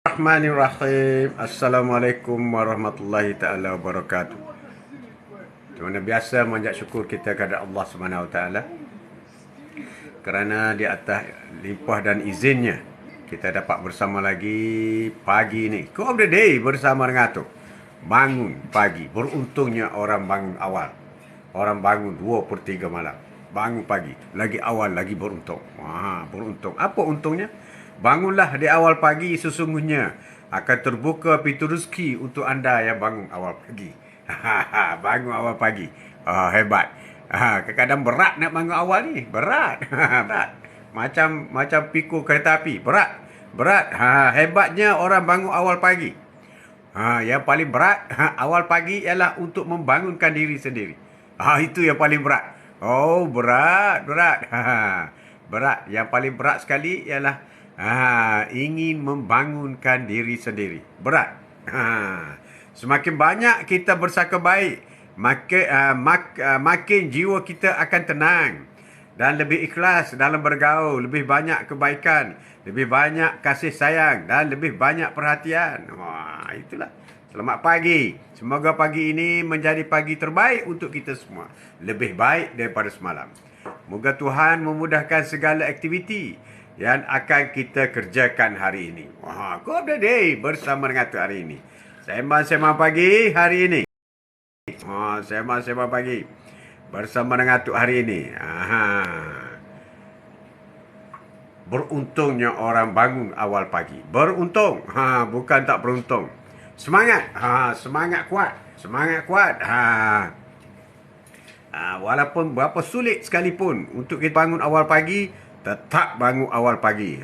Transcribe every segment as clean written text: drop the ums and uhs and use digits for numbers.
Bismillahirrahmanirrahim. Assalamualaikum warahmatullahi taala wabarakatuh. Mana biasa mengucap syukur kita kepada Allah Subhanahu Wa Taala kerana di atas limpah dan izinnya kita dapat bersama lagi pagi ni. Quote of the day bersama dengan tu. Bangun pagi. Beruntungnya orang bangun awal. Orang bangun 2/3 malam. Bangun pagi. Lagi awal, lagi beruntung. Beruntung. Apa untungnya? Bangunlah di awal pagi, sesungguhnya akan terbuka pintu rezeki untuk anda yang bangun awal pagi. Bangun awal pagi. Hebat. Kadang-kadang berat nak bangun awal ni. Berat. Berat. Macam pikul kereta api. Berat. Berat. Hebatnya orang bangun awal pagi. Yang paling berat awal pagi ialah untuk membangunkan diri sendiri. Itu yang paling berat. Oh, berat. Berat. Yang paling berat sekali ialah ingin membangunkan diri sendiri. Berat. Semakin banyak kita bersangka baik, makin jiwa kita akan tenang dan lebih ikhlas dalam bergaul, lebih banyak kebaikan, lebih banyak kasih sayang dan lebih banyak perhatian. Itulah. Selamat pagi. Semoga pagi ini menjadi pagi terbaik untuk kita semua. Lebih baik daripada semalam. Moga Tuhan memudahkan segala aktiviti yang akan kita kerjakan hari ini. Quote of the day bersama dengan tu hari ini. Sembang-sembang pagi hari ini. Sembang-sembang pagi bersama dengan tu hari ini. Beruntungnya orang bangun awal pagi. Beruntung. Bukan tak beruntung. Semangat. Semangat kuat. Semangat kuat. Walaupun berapa sulit sekalipun untuk kita bangun awal pagi, tetap bangun awal pagi.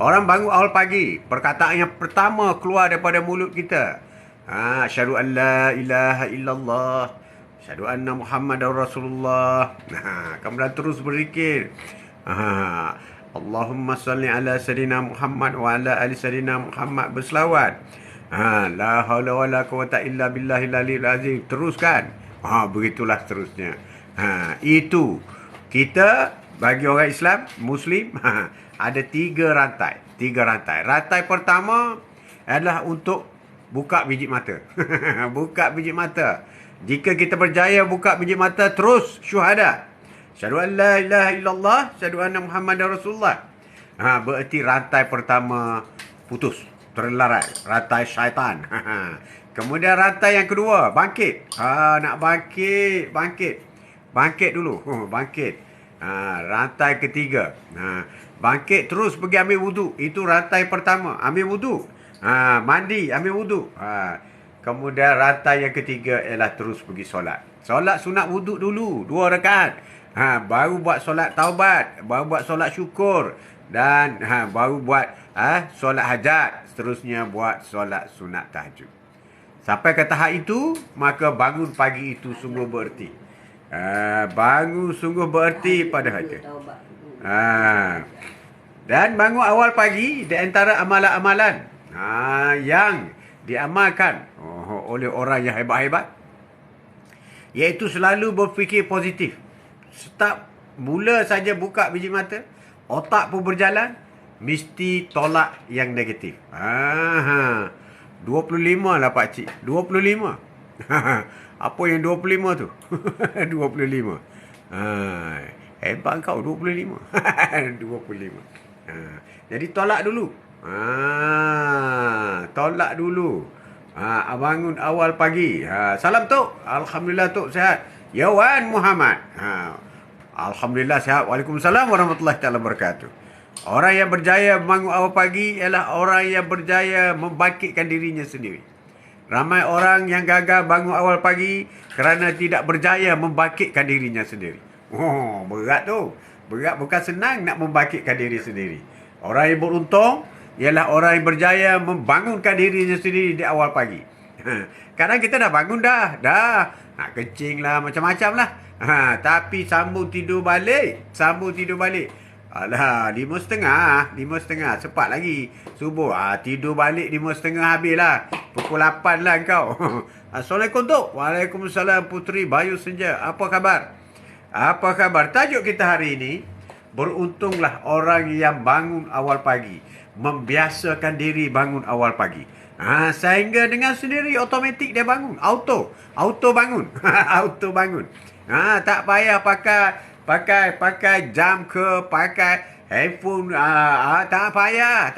Orang bangun awal pagi, perkataan yang pertama keluar daripada mulut kita. Asyhadu an la ilaha illallah. Asyhadu anna Muhammadar Rasulullah. Kemudian terus berzikir. Allahumma salli ala sayyidina Muhammad wa ala ali sayyidina Muhammad, berselawat. La haula wala quwata illa billahil aliyil azim. Teruskan. Begitulah seterusnya. Itu kita bagi orang Islam, Muslim, ada 3 rantai. 3 rantai. Rantai pertama adalah untuk buka biji mata. Buka biji mata. Jika kita berjaya buka biji mata, terus syuhada. Asyhadu an la ilaha illallah, asyhadu anna Muhammadar Rasulullah. Berarti rantai pertama putus, terlarai. Rantai syaitan. Kemudian rantai yang kedua, bangkit. Nak bangkit, bangkit. Bangkit dulu. Bangkit. Rantai ketiga. Bangkit terus pergi ambil wuduk. Itu rantai pertama. Ambil wuduk. Mandi, ambil wuduk. Kemudian rantai yang ketiga ialah terus pergi solat. Solat sunat wuduk dulu. 2 rakaat. Baru buat solat taubat. Baru buat solat syukur. Dan baru buat solat hajat. Seterusnya buat solat sunat tahajud. Sampai ke tahap itu, maka bangun pagi itu sungguh bererti. Bangun sungguh bererti pada hati. Dan bangun awal pagi di antara amalan-amalan yang diamalkan oleh orang yang hebat-hebat, iaitu selalu berfikir positif. Setiap mula saja buka biji mata, otak pun berjalan, mesti tolak yang negatif. 25 lah pakcik. 25. Apa yang 25 tu? 25. Hebat kau 25. 25. Jadi tolak dulu. Tolak dulu. Bangun awal pagi. Salam Tok. Alhamdulillah Tok sihat. Ya Wan Muhammad. Alhamdulillah sihat. Waalaikumsalam warahmatullahi wabarakatuh. Orang yang berjaya bangun awal pagi ialah orang yang berjaya membangkitkan dirinya sendiri. Ramai orang yang gagal bangun awal pagi kerana tidak berjaya membangkitkan dirinya sendiri. Berat tu. Berat, bukan senang nak membangkitkan diri sendiri. Orang yang beruntung ialah orang yang berjaya membangunkan dirinya sendiri di awal pagi. Kadang kita dah bangun dah. Nak kencing lah, macam-macam lah. Tapi sambung tidur balik. Alah, 5.30. Cepat lagi. Subuh. Tidur balik 5.30 habis lah. Pukul 8 lah kau. Assalamualaikum Tok. Waalaikumsalam Puteri Bayu Senja. Apa khabar? Tajuk kita hari ini, beruntunglah orang yang bangun awal pagi. membiasakan diri bangun awal pagi. Sehingga dengan sendiri automatik dia bangun. Auto bangun. Auto bangun. Tak payah pakai jam ke, pakai handphone. Tak payah.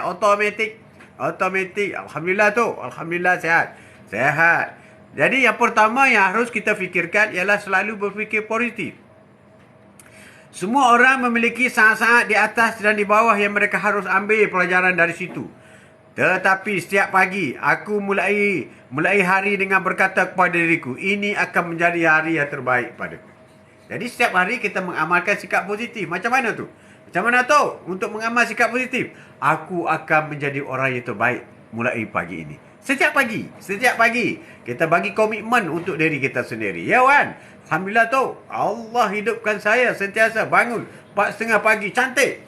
Automatik. Alhamdulillah tu. Alhamdulillah sihat. Jadi yang pertama yang harus kita fikirkan ialah selalu berfikir positif. Semua orang memiliki saat-saat di atas dan di bawah yang mereka harus ambil pelajaran dari situ. Tetapi setiap pagi aku mulai hari dengan berkata kepada diriku, ini akan menjadi hari yang terbaik padaku. Jadi setiap hari kita mengamalkan sikap positif. Macam mana tu? Macam mana tu untuk mengamal sikap positif? Aku akan menjadi orang yang terbaik mulai pagi ini. Setiap pagi kita bagi komitmen untuk diri kita sendiri. Ya Wan, alhamdulillah tu. Allah hidupkan saya sentiasa bangun 4:30 pagi. Cantik.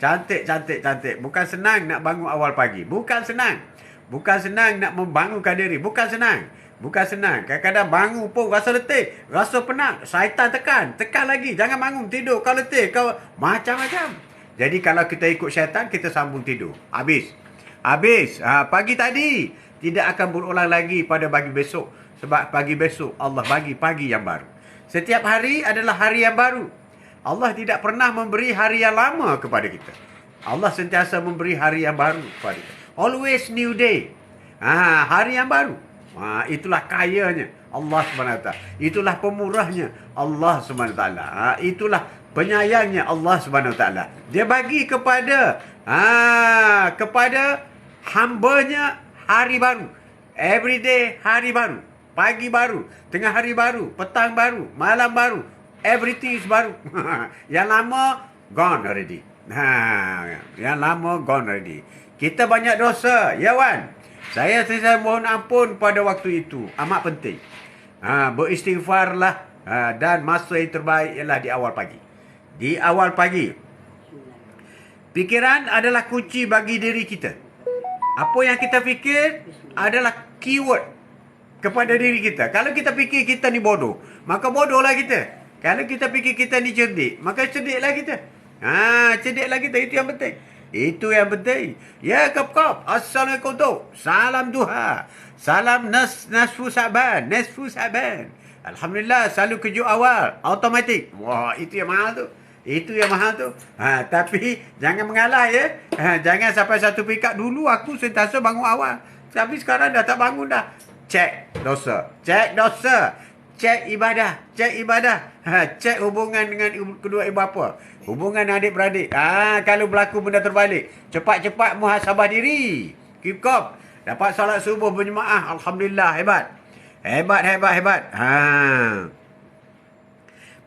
Cantik. Bukan senang nak bangun awal pagi. Bukan senang nak membangunkan diri. Bukan senang. Kadang-kadang bangun pun rasa letih, rasa penat. Syaitan tekan lagi. Jangan bangun, tidur. Kau letih, kau macam-macam. Jadi kalau kita ikut syaitan, kita sambung tidur. Habis. Pagi tadi tidak akan berulang lagi pada pagi besok. Sebab pagi besok Allah bagi pagi yang baru. Setiap hari adalah hari yang baru. Allah tidak pernah memberi hari yang lama kepada kita. Allah sentiasa memberi hari yang baru kepada kita. Always new day. Hari yang baru. Itulah kayanya Allah SWT. Itulah pemurahnya Allah SWT. Itulah penyayangnya Allah SWT. Dia bagi kepada hambanya hari baru. Everyday hari baru. Pagi baru, tengah hari baru, petang baru, malam baru. Everything is baru. Yang lama gone already. Kita banyak dosa, ya Wan. Saya mohon ampun pada waktu itu. Amat penting. Beristighfarlah. Dan masa yang terbaik ialah di awal pagi. Fikiran adalah kunci bagi diri kita. Apa yang kita fikir adalah keyword kepada diri kita. Kalau kita fikir kita ni bodoh, maka bodohlah kita. Kalau kita fikir kita ni cerdik, maka cerdiklah kita. Cerdiklah kita. Itu yang penting. Ya kop. Assalamualaikum tu. Salam duha. Salam nasfu saban. Alhamdulillah, selalu kejut awal. Automatik. Wah, itu yang mahal tu. Tapi jangan mengalah ya. Jangan sampai satu peringkat. Dulu aku sentiasa bangun awal. Tapi sekarang dah tak bangun dah. Cek dosa. Cek ibadah. Cek hubungan dengan kedua ibu bapa. Hubungan adik-beradik. Kalau berlaku benda terbalik, cepat-cepat muhasabah diri. Keep calm. Dapat solat subuh berjemaah. Alhamdulillah, hebat.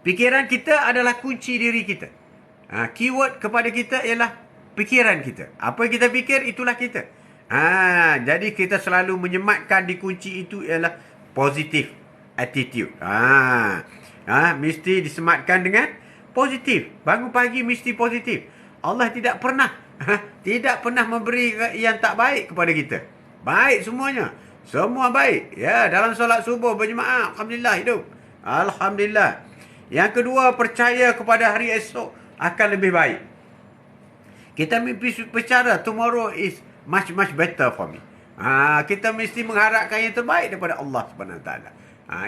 Fikiran kita adalah kunci diri kita. Keyword kepada kita ialah fikiran kita. Apa yang kita fikir, itulah kita. Jadi kita selalu menyematkan di kunci itu ialah positive attitude. Mesti disematkan dengan positif. Bangun pagi mesti positif. Allah tidak pernah memberi yang tak baik kepada kita. Baik semuanya. Semua baik. Ya, dalam solat subuh berjemaah, alhamdulillah hidup. Alhamdulillah. Yang kedua, percaya kepada hari esok akan lebih baik. Kita mimpi bicara tomorrow is much better for me. Kita mesti mengharapkan yang terbaik daripada Allah SWT.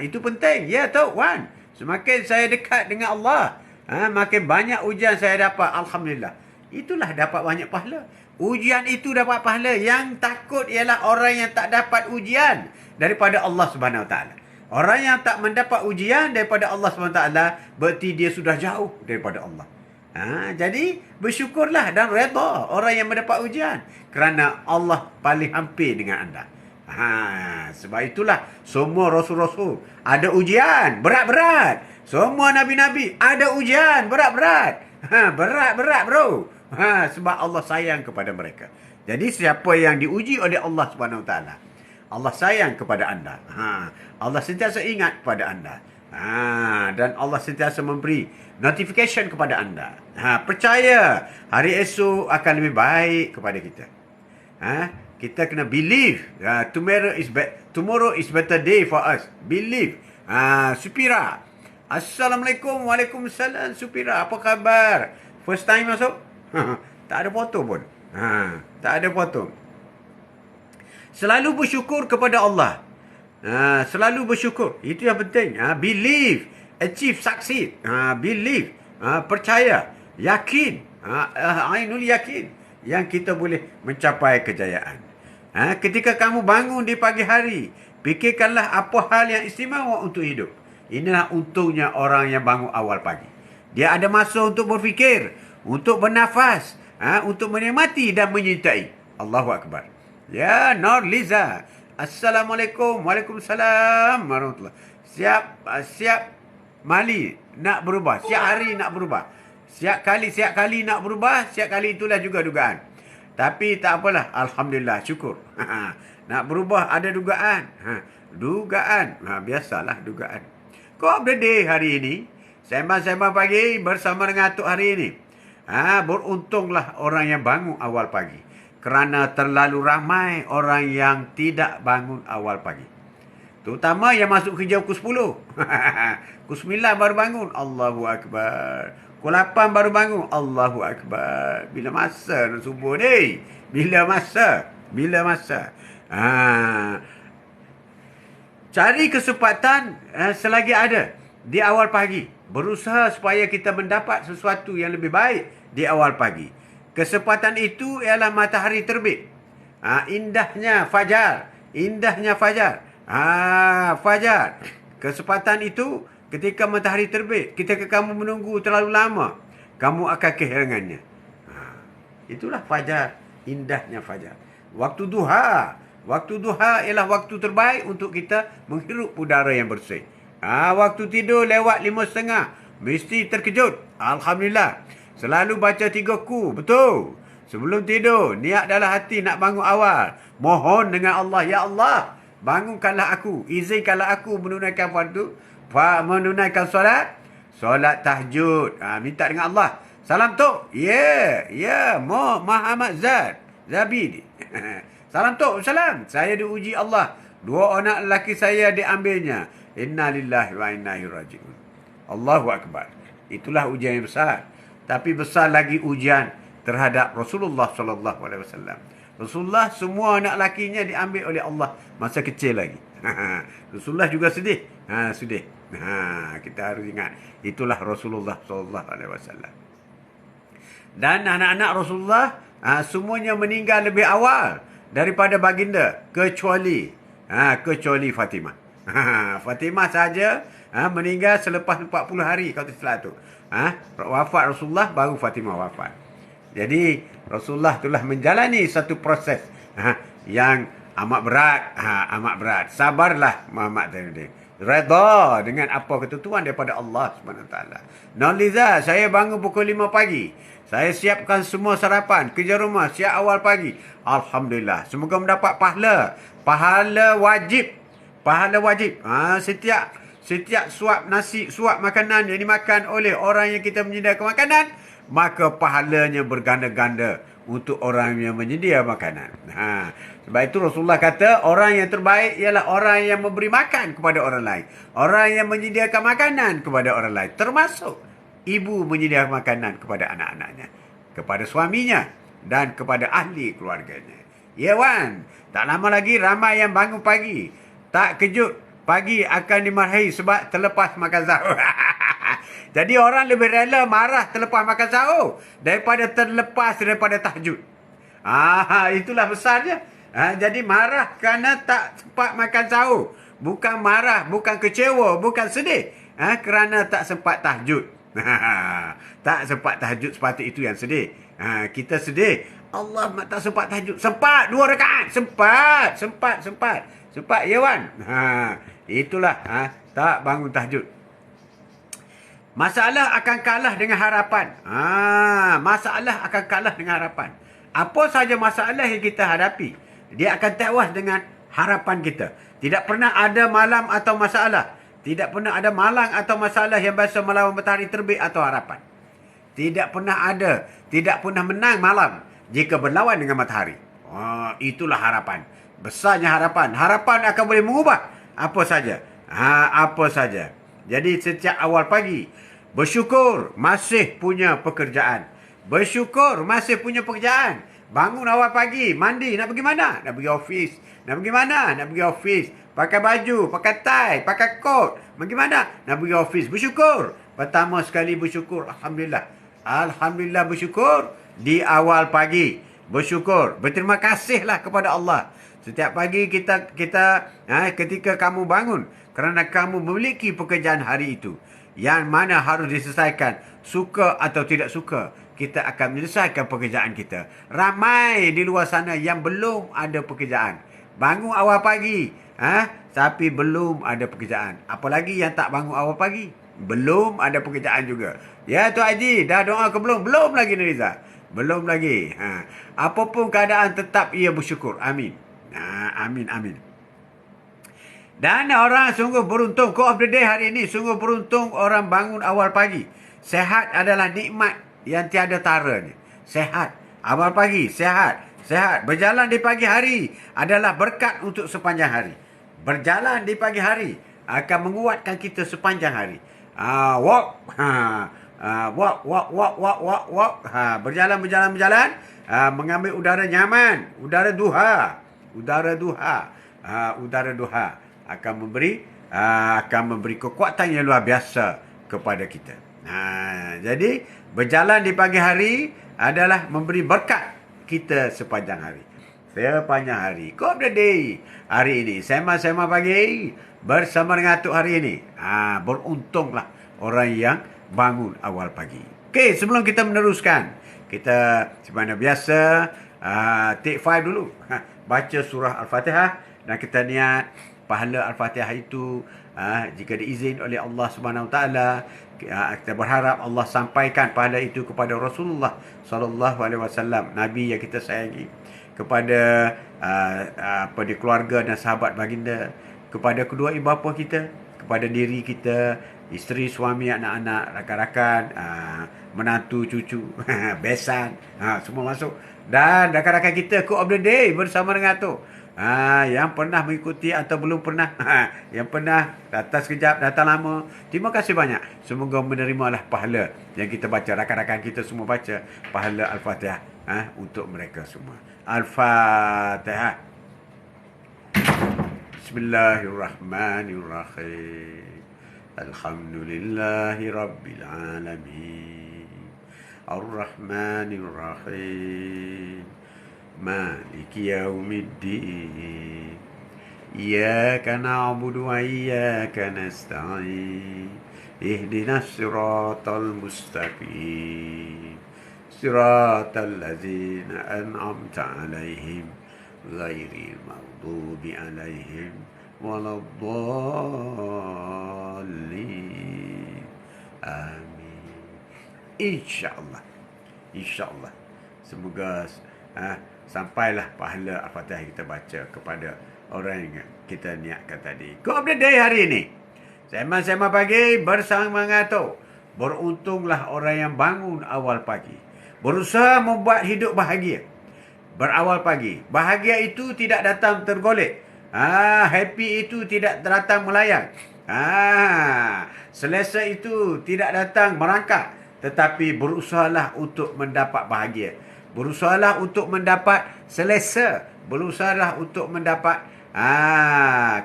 Itu penting. Ya tahu Wan. Semakin saya dekat dengan Allah, makin banyak ujian saya dapat. Alhamdulillah. Itulah dapat banyak pahala. Ujian itu dapat pahala. Yang takut ialah orang yang tak dapat ujian daripada Allah SWT. Orang yang tak mendapat ujian daripada Allah SWT, berarti dia sudah jauh daripada Allah. Jadi bersyukurlah dan redha orang yang mendapat ujian, kerana Allah paling hampir dengan anda. Sebab itulah semua rasul-rasul ada ujian berat-berat. Semua nabi-nabi ada ujian berat-berat. Berat-berat bro. Sebab Allah sayang kepada mereka. Jadi siapa yang diuji oleh Allah SWT, Allah sayang kepada anda. Allah sentiasa ingat kepada anda. Dan Allah sentiasa memberi notification kepada anda. Percaya hari esok akan lebih baik kepada kita. Kita kena believe. Tomorrow is better day for us. Believe. Supira. Assalamualaikum. Waalaikumsalam Supira. Apa khabar? First time masuk, tak ada foto pun. Tak ada foto. Selalu bersyukur kepada Allah. Selalu bersyukur. Itu yang penting. Believe, achieve, succeed. Believe, percaya, yakin. Ainul yakin. Yang kita boleh mencapai kejayaan. Ketika kamu bangun di pagi hari, fikirkanlah apa hal yang istimewa untuk hidup. Inilah untungnya orang yang bangun awal pagi. Dia ada masa untuk berfikir, untuk bernafas, untuk menikmati dan menyintai. Allahu Akbar. Ya, Nur Liza. Assalamualaikum. Waalaikumsalam warahmatullahi. Siap mali nak berubah. Siap hari nak berubah. Siap kali nak berubah. Siap kali itulah juga dugaan. Tapi tak apalah. Alhamdulillah. Syukur. Nak berubah ada dugaan. Dugaan. Biasalah dugaan. Kau update hari ini. Sembang-sembang pagi bersama dengan Atuk hari ini. Beruntunglah orang yang bangun awal pagi. Kerana terlalu ramai orang yang tidak bangun awal pagi. Terutama yang masuk kerja pukul 10. Pukul 9 baru bangun. Allahu Akbar. Pukul 8 baru bangun. Allahu Akbar. Bila masa nak subuh ni? Bila masa? Cari kesempatan selagi ada di awal pagi. Berusaha supaya kita mendapat sesuatu yang lebih baik di awal pagi. Kesempatan itu ialah matahari terbit. Indahnya fajar. Fajar. Kesempatan itu ketika matahari terbit. Ketika kamu menunggu terlalu lama, kamu akan kehilangannya. Itulah fajar. Indahnya fajar. Waktu duha. Waktu duha ialah waktu terbaik untuk kita menghirup udara yang bersih. Waktu tidur lewat 5.30. Mesti terkejut. Alhamdulillah. Selalu baca 3 ku. Betul. Sebelum tidur, niat dalam hati nak bangun awal. Mohon dengan Allah. Ya Allah, bangunkanlah aku. Izinkanlah aku menunaikan fardu. Menunaikan solat. Solat tahajud. Minta dengan Allah. Salam Tok. Ya. Muhammad Zabid. Salam Tok. Salam. Saya diuji Allah. 2 anak lelaki saya diambilnya. Inna lillahi wa inna ilaihi raji'un. Allahu Akbar. Itulah ujian yang besar. Tapi besar lagi ujian terhadap Rasulullah sallallahu alaihi wasallam. Rasulullah semua anak lakinya diambil oleh Allah masa kecil lagi. Rasulullah juga sedih. Sedih. Kita harus ingat itulah Rasulullah sallallahu alaihi wasallam. Dan anak-anak Rasulullah semuanya meninggal lebih awal daripada baginda kecuali Fatimah. Fatimah saja meninggal selepas 40 hari kalau tak salah tu. Wafat Rasulullah baru Fatimah wafat. Jadi Rasulullah telah menjalani satu proses yang amat berat. Sabarlah Muhammad tadi. Redha dengan apa ketentuan daripada Allah SWT. Noliza, saya bangun pukul 5 pagi. Saya siapkan semua sarapan, kerja rumah, siap awal pagi. Alhamdulillah. Semoga mendapat pahala. Pahala wajib. Setiap suap nasi, suap makanan yang dimakan oleh orang yang kita menyediakan makanan, maka pahalanya berganda-ganda untuk orang yang menyedia makanan. Sebab itu Rasulullah kata, orang yang terbaik ialah orang yang memberi makan kepada orang lain. Orang yang menyediakan makanan kepada orang lain. Termasuk ibu menyediakan makanan kepada anak-anaknya, kepada suaminya dan kepada ahli keluarganya. Ya Wan, tak lama lagi ramai yang bangun pagi. Tak kejut, pagi akan dimarahi sebab terlepas makan sahur. Jadi orang lebih rela marah terlepas makan sahur daripada daripada tahajud. Itulah besarnya. Jadi marah kerana tak sempat makan sahur. Bukan marah, bukan kecewa, bukan sedih. Kerana tak sempat tahajud. Tak sempat tahajud sepatut itu yang sedih. Kita sedih. Allah tak sempat tahajud. Sempat 2 rakaat. Sempat ya Wan. Itulah tak bangun tahajud. Masalah akan kalah dengan harapan. Apa saja masalah yang kita hadapi, dia akan tewas dengan harapan kita. Tidak pernah ada malam atau masalah. Tidak pernah ada malang atau masalah yang biasa melawan matahari terbit atau harapan. Tidak pernah ada. Tidak pernah menang malam jika berlawan dengan matahari. Itulah harapan. Besarnya harapan. Harapan akan boleh mengubah apa saja. Apa saja. Jadi setiap awal pagi, bersyukur masih punya pekerjaan. Bersyukur masih punya pekerjaan. Bangun awal pagi, mandi, nak pergi mana? Nak pergi office. Nak pergi mana? Nak pergi office. Pakai baju, pakai tie, pakai coat. Pergi mana? Nak pergi office. Bersyukur. Pertama sekali bersyukur. Alhamdulillah. Alhamdulillah bersyukur di awal pagi. Bersyukur. Berterima kasihlah kepada Allah. Setiap pagi ketika kamu bangun, kerana kamu memiliki pekerjaan hari itu yang mana harus diselesaikan, suka atau tidak suka, kita akan menyelesaikan pekerjaan kita. Ramai di luar sana yang belum ada pekerjaan. Bangun awal pagi, tapi belum ada pekerjaan. Apalagi yang tak bangun awal pagi, belum ada pekerjaan juga. Ya Tuan Haji, dah doa ke belum? Belum lagi Nuriza. Belum lagi. Apapun keadaan, tetap ia bersyukur. Amin. Amin, amin. Dan orang sungguh beruntung. Quote of the day hari ini, sungguh beruntung orang bangun awal pagi. Sehat adalah nikmat yang tiada taranya. Sehat. Awal pagi, sehat. Sehat. Berjalan di pagi hari adalah berkat untuk sepanjang hari. Berjalan di pagi hari akan menguatkan kita sepanjang hari. Walk. Walk. Berjalan. Mengambil udara nyaman. Udara duha. Udara duha akan memberi kekuatan yang luar biasa kepada kita. Jadi berjalan di pagi hari adalah memberi berkat kita sepanjang hari. Quote of the day hari ini, sema pagi bersama dengan Atuk hari ini. Beruntunglah orang yang bangun awal pagi. Okey, sebelum kita meneruskan, kita seperti biasa take 5 dulu. Baca surah Al-Fatihah dan kita niat pahala Al-Fatihah itu jika diizin oleh Allah Subhanahu Wa Taala, kita berharap Allah sampaikan pahala itu kepada Rasulullah sallallahu alaihi wasallam, nabi yang kita sayangi, kepada pada keluarga dan sahabat baginda, kepada kedua ibu bapa kita, kepada diri kita, isteri, suami, anak-anak, rakan-rakan, menantu, cucu, besan, semua masuk. Dan rakan-rakan kita quote of the day bersama dengan tu. Yang pernah mengikuti atau belum pernah, yang pernah datang sekejap, datang lama, terima kasih banyak. Semoga menerimalah pahala yang kita baca, rakan-rakan kita semua baca pahala Al-Fatihah untuk mereka semua. Al-Fatihah. Bismillahirrahmanirrahim. Alhamdulillahi Rabbil Alamin. Ar-Rahmanir-Rahim. Maliki yaumiddin. Iyyaka na'budu wa iyyaka nasta'in. Ihdinas siratal mustaqim. Siratal ladzina an'amta 'alaihim ghairil maghdubi 'alaihim waladdallin. Amin. InsyaAllah. Semoga sampailah pahala Al-Fatihah kita baca kepada orang yang kita niatkan tadi. Quote of the day hari ini, sema pagi bersama mengatur. Beruntunglah orang yang bangun awal pagi, berusaha membuat hidup bahagia. Berawal pagi, bahagia itu tidak datang tergolek. Happy itu tidak datang melayang. Selesa itu tidak datang merangkak. Tetapi berusahalah untuk mendapat bahagia. Berusahalah untuk mendapat selesa. Berusahalah untuk mendapat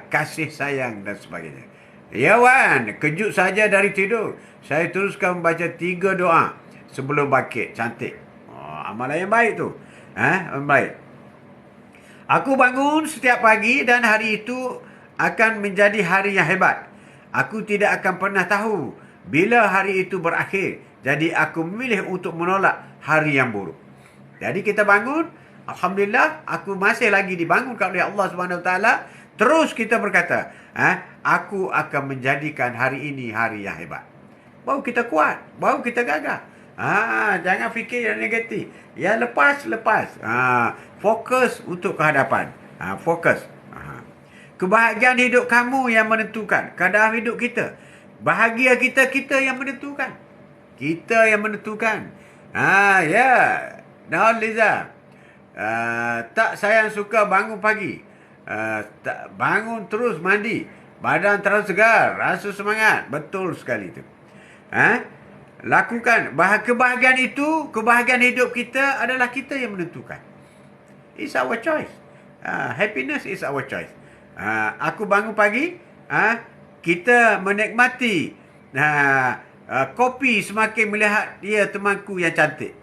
kasih sayang dan sebagainya. Ya Wan, kejut saja dari tidur. Saya teruskan membaca 3 doa sebelum bangkit. Cantik. Amalan yang baik tu. Baik. Aku bangun setiap pagi dan hari itu akan menjadi hari yang hebat. Aku tidak akan pernah tahu bila hari itu berakhir. Jadi aku memilih untuk menolak hari yang buruk. Jadi kita bangun, alhamdulillah, aku masih lagi dibangunkan oleh Allah Subhanahu Wa Taala. Terus kita berkata, aku akan menjadikan hari ini hari yang hebat. Baru kita kuat, baru kita gagah. Jangan fikir yang negatif. Ya lepas. Fokus untuk kehadapan. Fokus. Kebahagiaan hidup kamu yang menentukan keadaan hidup kita. Bahagia kita yang menentukan. Kita yang menentukan. Nah, Liza. Tak sayang suka bangun pagi. Bangun terus mandi. Badan terus segar. Rasa semangat. Betul sekali itu. Lakukan. Kebahagiaan hidup kita adalah kita yang menentukan. It's our choice. Happiness is our choice. Aku bangun pagi, kita menikmati kopi semakin melihat dia temanku yang cantik.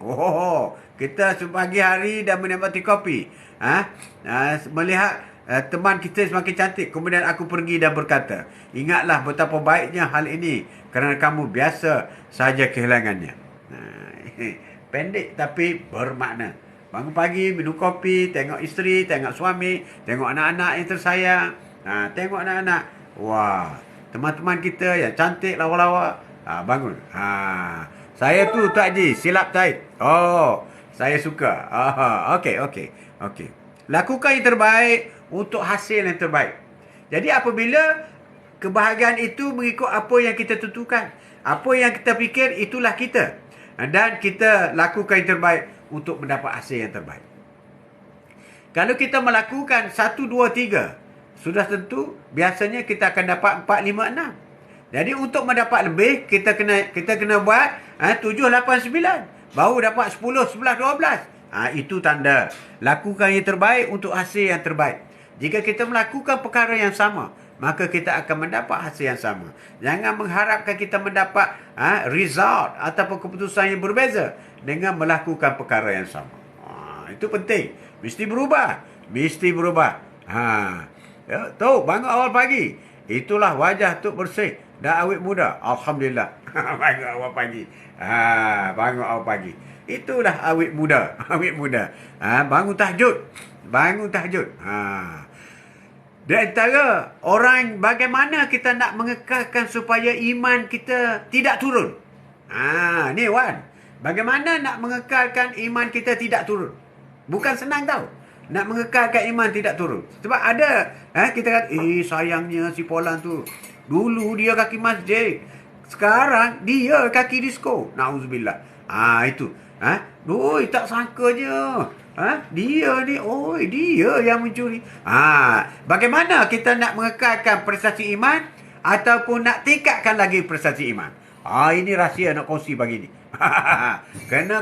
Kita sepagi hari dah menikmati kopi. Melihat teman kita semakin cantik. Kemudian aku pergi dan berkata, ingatlah betapa baiknya hal ini kerana kamu biasa saja kehilangannya. Pendek tapi bermakna. Bangun pagi, minum kopi, tengok isteri, tengok suami, tengok anak-anak yang tersayang. Tengok anak-anak. Wah, teman-teman kita yang cantik, lawa-lawa. Bangun. Saya tu Tok Haji, silap taib. Saya suka. Okey. Lakukan yang terbaik untuk hasil yang terbaik. Jadi apabila kebahagiaan itu mengikut apa yang kita tentukan, apa yang kita fikir, itulah kita. Dan kita lakukan yang terbaik untuk mendapat hasil yang terbaik. Kalau kita melakukan 1, 2, 3, sudah tentu biasanya kita akan dapat 4, 5, 6. Jadi untuk mendapat lebih, kita kena buat 7, 8, 9. Baru dapat 10, 11, 12. Itu tanda lakukan yang terbaik untuk hasil yang terbaik. Jika kita melakukan perkara yang sama, maka kita akan mendapat hasil yang sama. Jangan mengharapkan kita mendapat result ataupun keputusan yang berbeza dengan melakukan perkara yang sama. Itu penting. Mesti berubah. Tu, bangun awal pagi. Itulah wajah tu bersih dan awet muda. Alhamdulillah. Bangun awal pagi. Bangun awal pagi. Itulah awet muda. Bangun tahajud. Di antara orang, bagaimana kita nak mengekalkan supaya iman kita tidak turun. Ni Wan. Bagaimana nak mengekalkan iman kita tidak turun? Bukan senang tau. Nak mengekalkan iman tidak turun. Sebab ada, kita kata, sayangnya si Polan tu. Dulu dia kaki masjid. Sekarang dia kaki disko. Na'udzubillah. Itu. Tak sangka je. Dia ni, dia yang mencuri. Bagaimana kita nak mengekalkan prestasi iman ataupun nak tingkatkan lagi prestasi iman? Ini rahsia nak kongsi pagi ni. Kena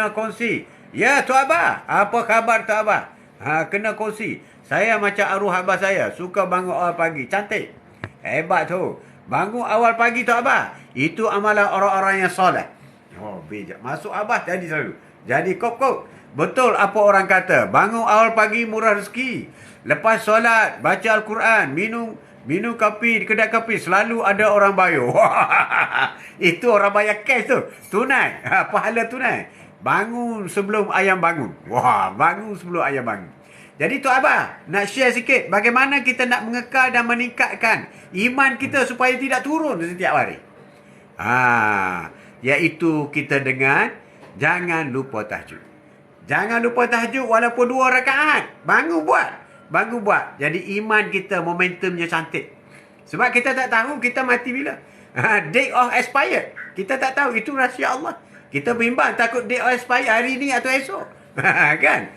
kongsi. Ya, Tok Abah. Apa khabar Tok Abah? Kena kongsi. Saya macam arwah abah saya. Suka bangun awal pagi. Cantik. Hebat tu. Bangun awal pagi Tok Abah. Itu amalan orang-orang yang soleh. Bijak. Masuk Abah jadi selalu. Jadi kop. Betul apa orang kata. Bangun awal pagi murah rezeki. Lepas solat, baca Al-Quran, minum kopi di kedai kopi, selalu ada orang bayar. Itu orang bayar cash tu. Tunai. Pahala tunai. Bangun sebelum ayam bangun. Bangun sebelum ayam bangun. Jadi Tok Abah nak share sikit bagaimana kita nak mengekal dan meningkatkan iman kita supaya tidak turun setiap hari. Iaitu kita dengan jangan lupa tahajud. Jangan lupa tahajud walaupun 2 rakaat. Bangun buat. Jadi iman kita momentumnya cantik. Sebab kita tak tahu kita mati bila. Date of expired. Kita tak tahu. Itu rahsia Allah. Kita bimbang takut date of expired hari ni atau esok. Kan?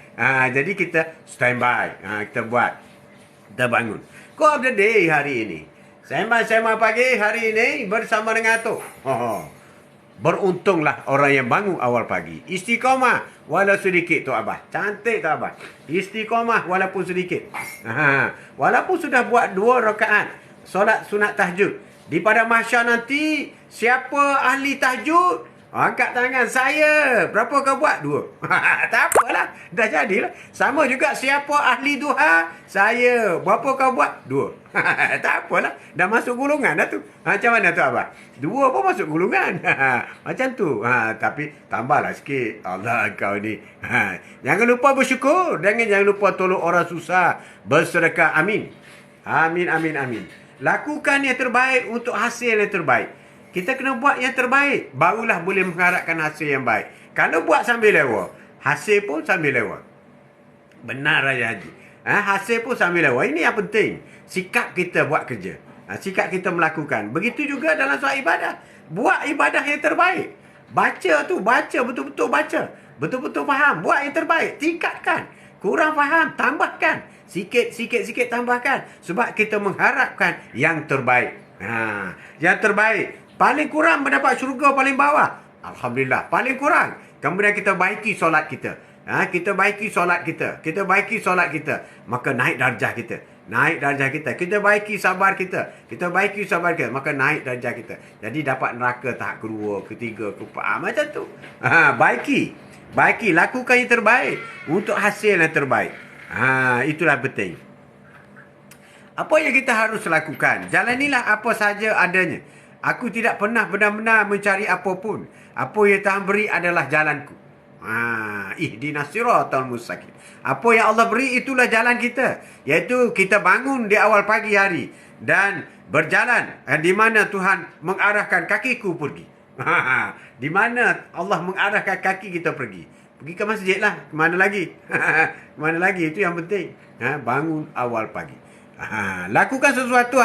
Jadi kita standby. Kita buat. Kita bangun. Quote of the day hari ini. Sembang-sembang pagi hari ini bersama dengan Atuk. Beruntunglah orang yang bangun awal pagi. Istiqamah walau sedikit Tok Abah. Cantik Tok Abah. Istiqamah walaupun sedikit. Walaupun sudah buat 2 rakaat solat sunat tahajud. Di pada mahsyar nanti, siapa ahli tahajud? Angkat tangan saya. Berapa kau buat? 2. Tak apalah. Dah jadilah. Sama juga siapa ahli duha? Saya. Berapa kau buat? 2. Tak apalah. Dah masuk golongan dah tu. Macam mana tu Abah? 2 pun masuk golongan. Macam tu. Tapi tambahlah sikit. Allah kau ni. Jangan lupa bersyukur. Jangan lupa tolong orang susah. Bersedekah. Amin. Amin. Lakukan yang terbaik untuk hasil yang terbaik. Kita kena buat yang terbaik. Barulah boleh mengharapkan hasil yang baik. Kalau buat sambil lewa, hasil pun sambil lewa. Benar Raya Haji. Hasil pun sambil lewa. Ini yang penting. Sikap kita buat kerja. Sikap kita melakukan. Begitu juga dalam soal ibadah. Buat ibadah yang terbaik. Baca betul-betul baca. Betul-betul faham. Buat yang terbaik. Tingkatkan. Kurang faham. Tambahkan. Sikit tambahkan. Sebab kita mengharapkan yang terbaik. Yang terbaik. Paling kurang mendapat syurga paling bawah. Alhamdulillah. Paling kurang. Kemudian kita baiki solat kita. Kita baiki solat kita. Kita baiki solat kita. Maka naik darjah kita. Naik darjah kita. Kita baiki sabar kita. Kita baiki sabar kita. Maka naik darjah kita. Jadi dapat neraka tahap kedua, ketiga, keempat. Macam tu. Baiki. Baiki. Lakukan yang terbaik. Untuk hasil yang terbaik. Itulah penting. Apa yang kita harus lakukan? Jalanilah apa saja adanya. Aku tidak pernah benar-benar mencari apapun. Apa yang Tuhan beri adalah jalanku. Ihdinas siratal mustaqim. Apa yang Allah beri itulah jalan kita. Iaitu kita bangun di awal pagi hari. Dan berjalan. Di mana Tuhan mengarahkan kakiku pergi. Di mana Allah mengarahkan kaki kita pergi. Pergi ke masjid lah. Kemana lagi? Kemana lagi? Itu yang penting. Bangun awal pagi. Lakukan sesuatu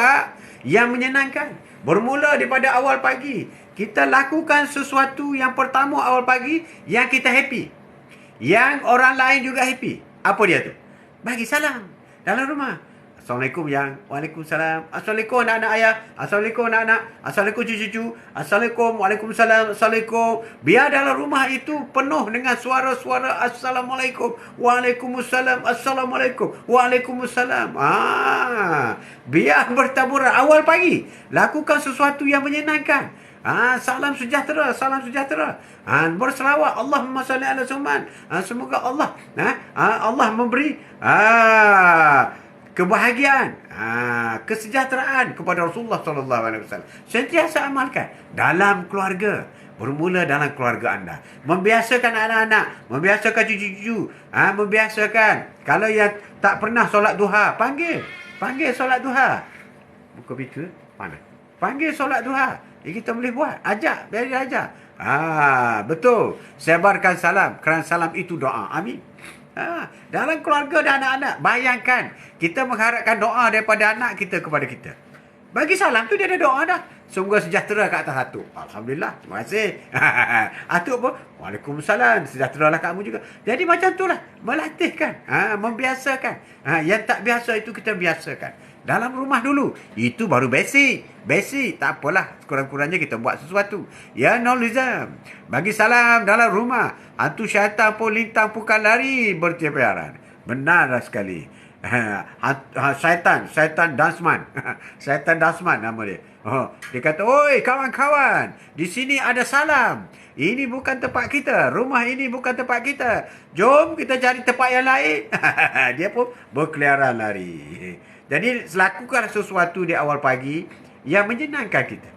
yang menyenangkan. Bermula daripada awal pagi. Kita lakukan sesuatu yang pertama awal pagi yang kita happy. Yang orang lain juga happy. Apa dia tu? Bagi salam dalam rumah. Assalamualaikum yang. Waalaikumsalam. Assalamualaikum anak-anak ayah. Assalamualaikum anak-anak. Assalamualaikum cucu-cucu. Assalamualaikum. Waalaikumsalam. Assalamualaikum. Biar dalam rumah itu penuh dengan suara-suara Assalamualaikum. Waalaikumsalam. Assalamualaikum. Waalaikumsalam. Biar bertaburan awal pagi. Lakukan sesuatu yang menyenangkan. Salam sejahtera, salam sejahtera. Berselawat, Allahumma salli ala Muhammad. Semoga Allah Allah memberi kebahagiaan, kesejahteraan kepada Rasulullah sallallahu alaihi wasallam. Sentiasa amalkan dalam keluarga. Bermula dalam keluarga anda. Membiasakan anak-anak, membiasakan cucu-cucu, membiasakan. Kalau yang tak pernah solat duha, panggil solat duha. Buka speaker, mana? Panggil solat duha. Kita boleh buat. Ajak, biar dia ajak. Betul. Sebarkan salam. Kerana salam itu doa. Amin. Dalam keluarga dan anak-anak, bayangkan kita mengharapkan doa daripada anak kita kepada kita. Bagi salam tu dia ada doa dah. Semoga sejahtera kat atas atuk. Alhamdulillah. Terima kasih. Atuk apa? Waalaikumsalam. Sejahteralah kamu juga. Jadi macam tu lah. Melatihkan. Membiasakan. Yang tak biasa itu kita biasakan. Dalam rumah dulu. Itu baru basic. Basic. Tak apalah. Kurang-kurangnya kita buat sesuatu. Ya nolizam. Bagi salam dalam rumah. Hantu syaitan pun lintang bukan lari bertiapiaran. Benarlah sekali. Syaitan Dasman. Syaitan Dasman nama dia. Dia kata, oi kawan-kawan, di sini ada salam. Ini bukan tempat kita. Rumah ini bukan tempat kita. Jom kita cari tempat yang lain. Dia pun berkeliaran lari. Jadi lakukan sesuatu di awal pagi yang menyenangkan kita.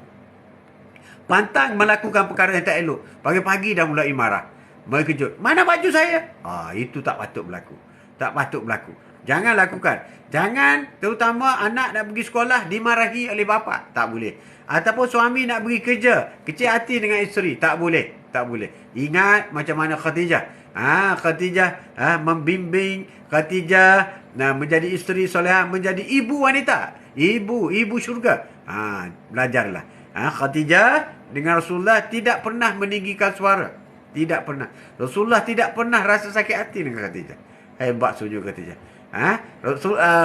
Pantang melakukan perkara yang tak elok. Pagi-pagi dah mulai marah. Mengejut. Mana baju saya? Itu tak patut berlaku. Tak patut berlaku. Jangan lakukan. Jangan, terutama anak nak pergi sekolah dimarahi oleh bapa. Tak boleh. Ataupun suami nak pergi kerja, kecil hati dengan isteri. Tak boleh. Tak boleh. Ingat macam mana Khadijah. Khadijah membimbing Khadijah menjadi isteri solehah, menjadi ibu wanita. Ibu syurga. Belajarlah. Khadijah dengan Rasulullah tidak pernah meninggikan suara. Tidak pernah. Rasulullah tidak pernah rasa sakit hati dengan Khadijah. Hebat sujud Khadijah.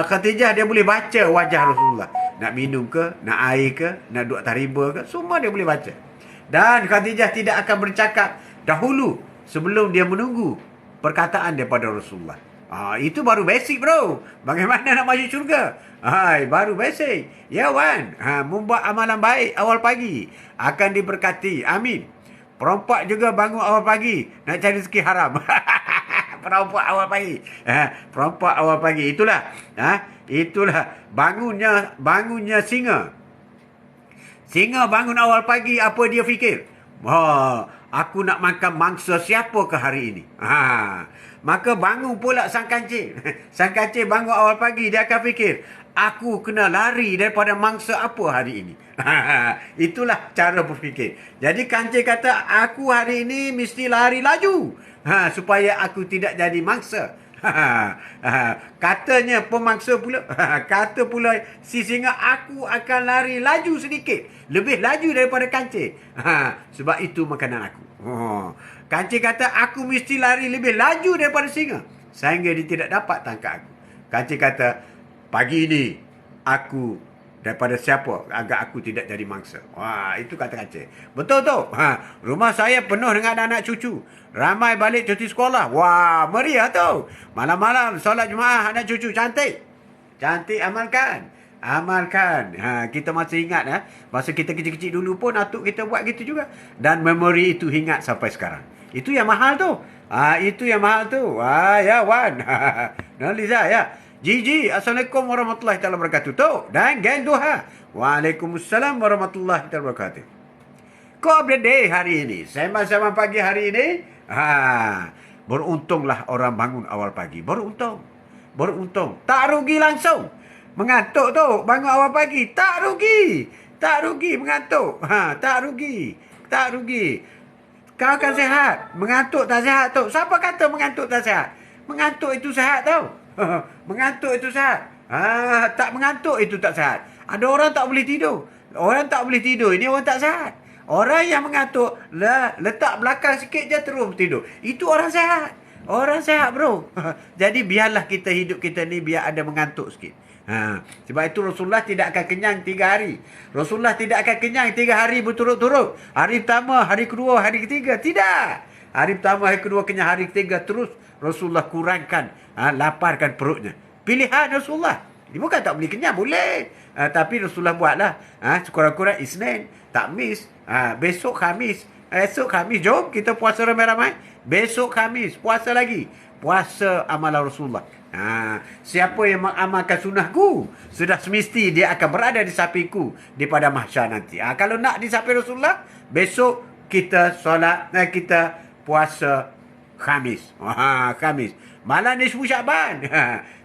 Khadijah dia boleh baca wajah Rasulullah. Nak minum ke, nak air ke, nak duduk atas riba ke, semua dia boleh baca. Dan Khadijah tidak akan bercakap dahulu sebelum dia menunggu perkataan daripada Rasulullah. Itu baru basic bro. Bagaimana nak masuk syurga? Baru basic. Ya wan, membuat amalan baik awal pagi akan diberkati. Amin. Perompak juga bangun awal pagi nak cari rezeki haram. Perompak awal pagi. Perompak awal pagi. Itulah bangunnya singa. Singa bangun awal pagi, apa dia fikir? Aku nak makan mangsa siapa ke hari ini? Maka bangun pula sang kancil. Sang kancil bangun awal pagi, dia akan fikir, aku kena lari daripada mangsa apa hari ini? Itulah cara berfikir. Jadi kancil kata, aku hari ini mesti lari laju. Supaya aku tidak jadi mangsa. Katanya pemangsa pula. Kata pula si singa, aku akan lari laju sedikit. Lebih laju daripada kancil. Sebab itu makanan aku. Kancil kata, aku mesti lari lebih laju daripada singa. Sehingga dia tidak dapat tangkap aku. Kancil kata, pagi ini aku daripada siapa agar aku tidak jadi mangsa. Wah, itu kata kaca. Betul tu. Rumah saya penuh dengan anak cucu. Ramai balik cuti sekolah. Wah, meriah tu. Malam-malam solat Jumaat anak cucu cantik. Cantik, amalkan. Amalkan. Kita masih ingat masa kita kecil-kecil dulu pun atuk kita buat gitu juga. Dan memori itu ingat sampai sekarang. Itu yang mahal tu. Itu yang mahal tu. Ya, Wan. Liza, ya. Gigi, Assalamualaikum warahmatullahi taala wabarakatuh. Tu, dan geng Duha. Waalaikumsalam warahmatullahi taala wabarakatuh. Kau update day hari ini. Sembang-sembang pagi hari ini. Beruntunglah orang bangun awal pagi. Beruntung. Tak rugi langsung. Mengantuk tu, bangun awal pagi. Tak rugi mengantuk. Tak rugi. Kau akan sihat. Mengantuk tak sihat tu. Siapa kata mengantuk tak sihat? Mengantuk itu sihat tau. Mengantuk itu sihat. Tak mengantuk itu tak sihat. Ada orang tak boleh tidur. Orang tak boleh tidur. Ini orang tak sihat. Orang yang mengantuk, letak belakang sikit je terus tidur. Itu orang sihat. Orang sihat, bro. Jadi biarlah kita hidup kita ni biar ada mengantuk sikit. Sebab itu Rasulullah tidak akan kenyang 3 hari. Rasulullah tidak akan kenyang 3 hari berturut-turut. Hari pertama, hari kedua, hari ketiga. Tidak. Hari pertama, hari kedua, kenyang, hari ketiga terus Rasulullah kurangkan, laparkan perutnya. Pilihan Rasulullah. Dia bukan tak boleh kenyang, boleh. Tapi Rasulullah buatlah. Sekurang-kurang Isnin, tak miss. Besok Khamis. Esok Khamis, jom kita puasa ramai-ramai. Besok Khamis, puasa lagi. Puasa amalan Rasulullah. Siapa yang mengamalkan sunnahku, sudah semesti dia akan berada di sampingku di pada mahsyar nanti. Kalau nak di samping Rasulullah, besok kita solat, kita puasa Khamis. Khamis. Malam nisfu Syaban.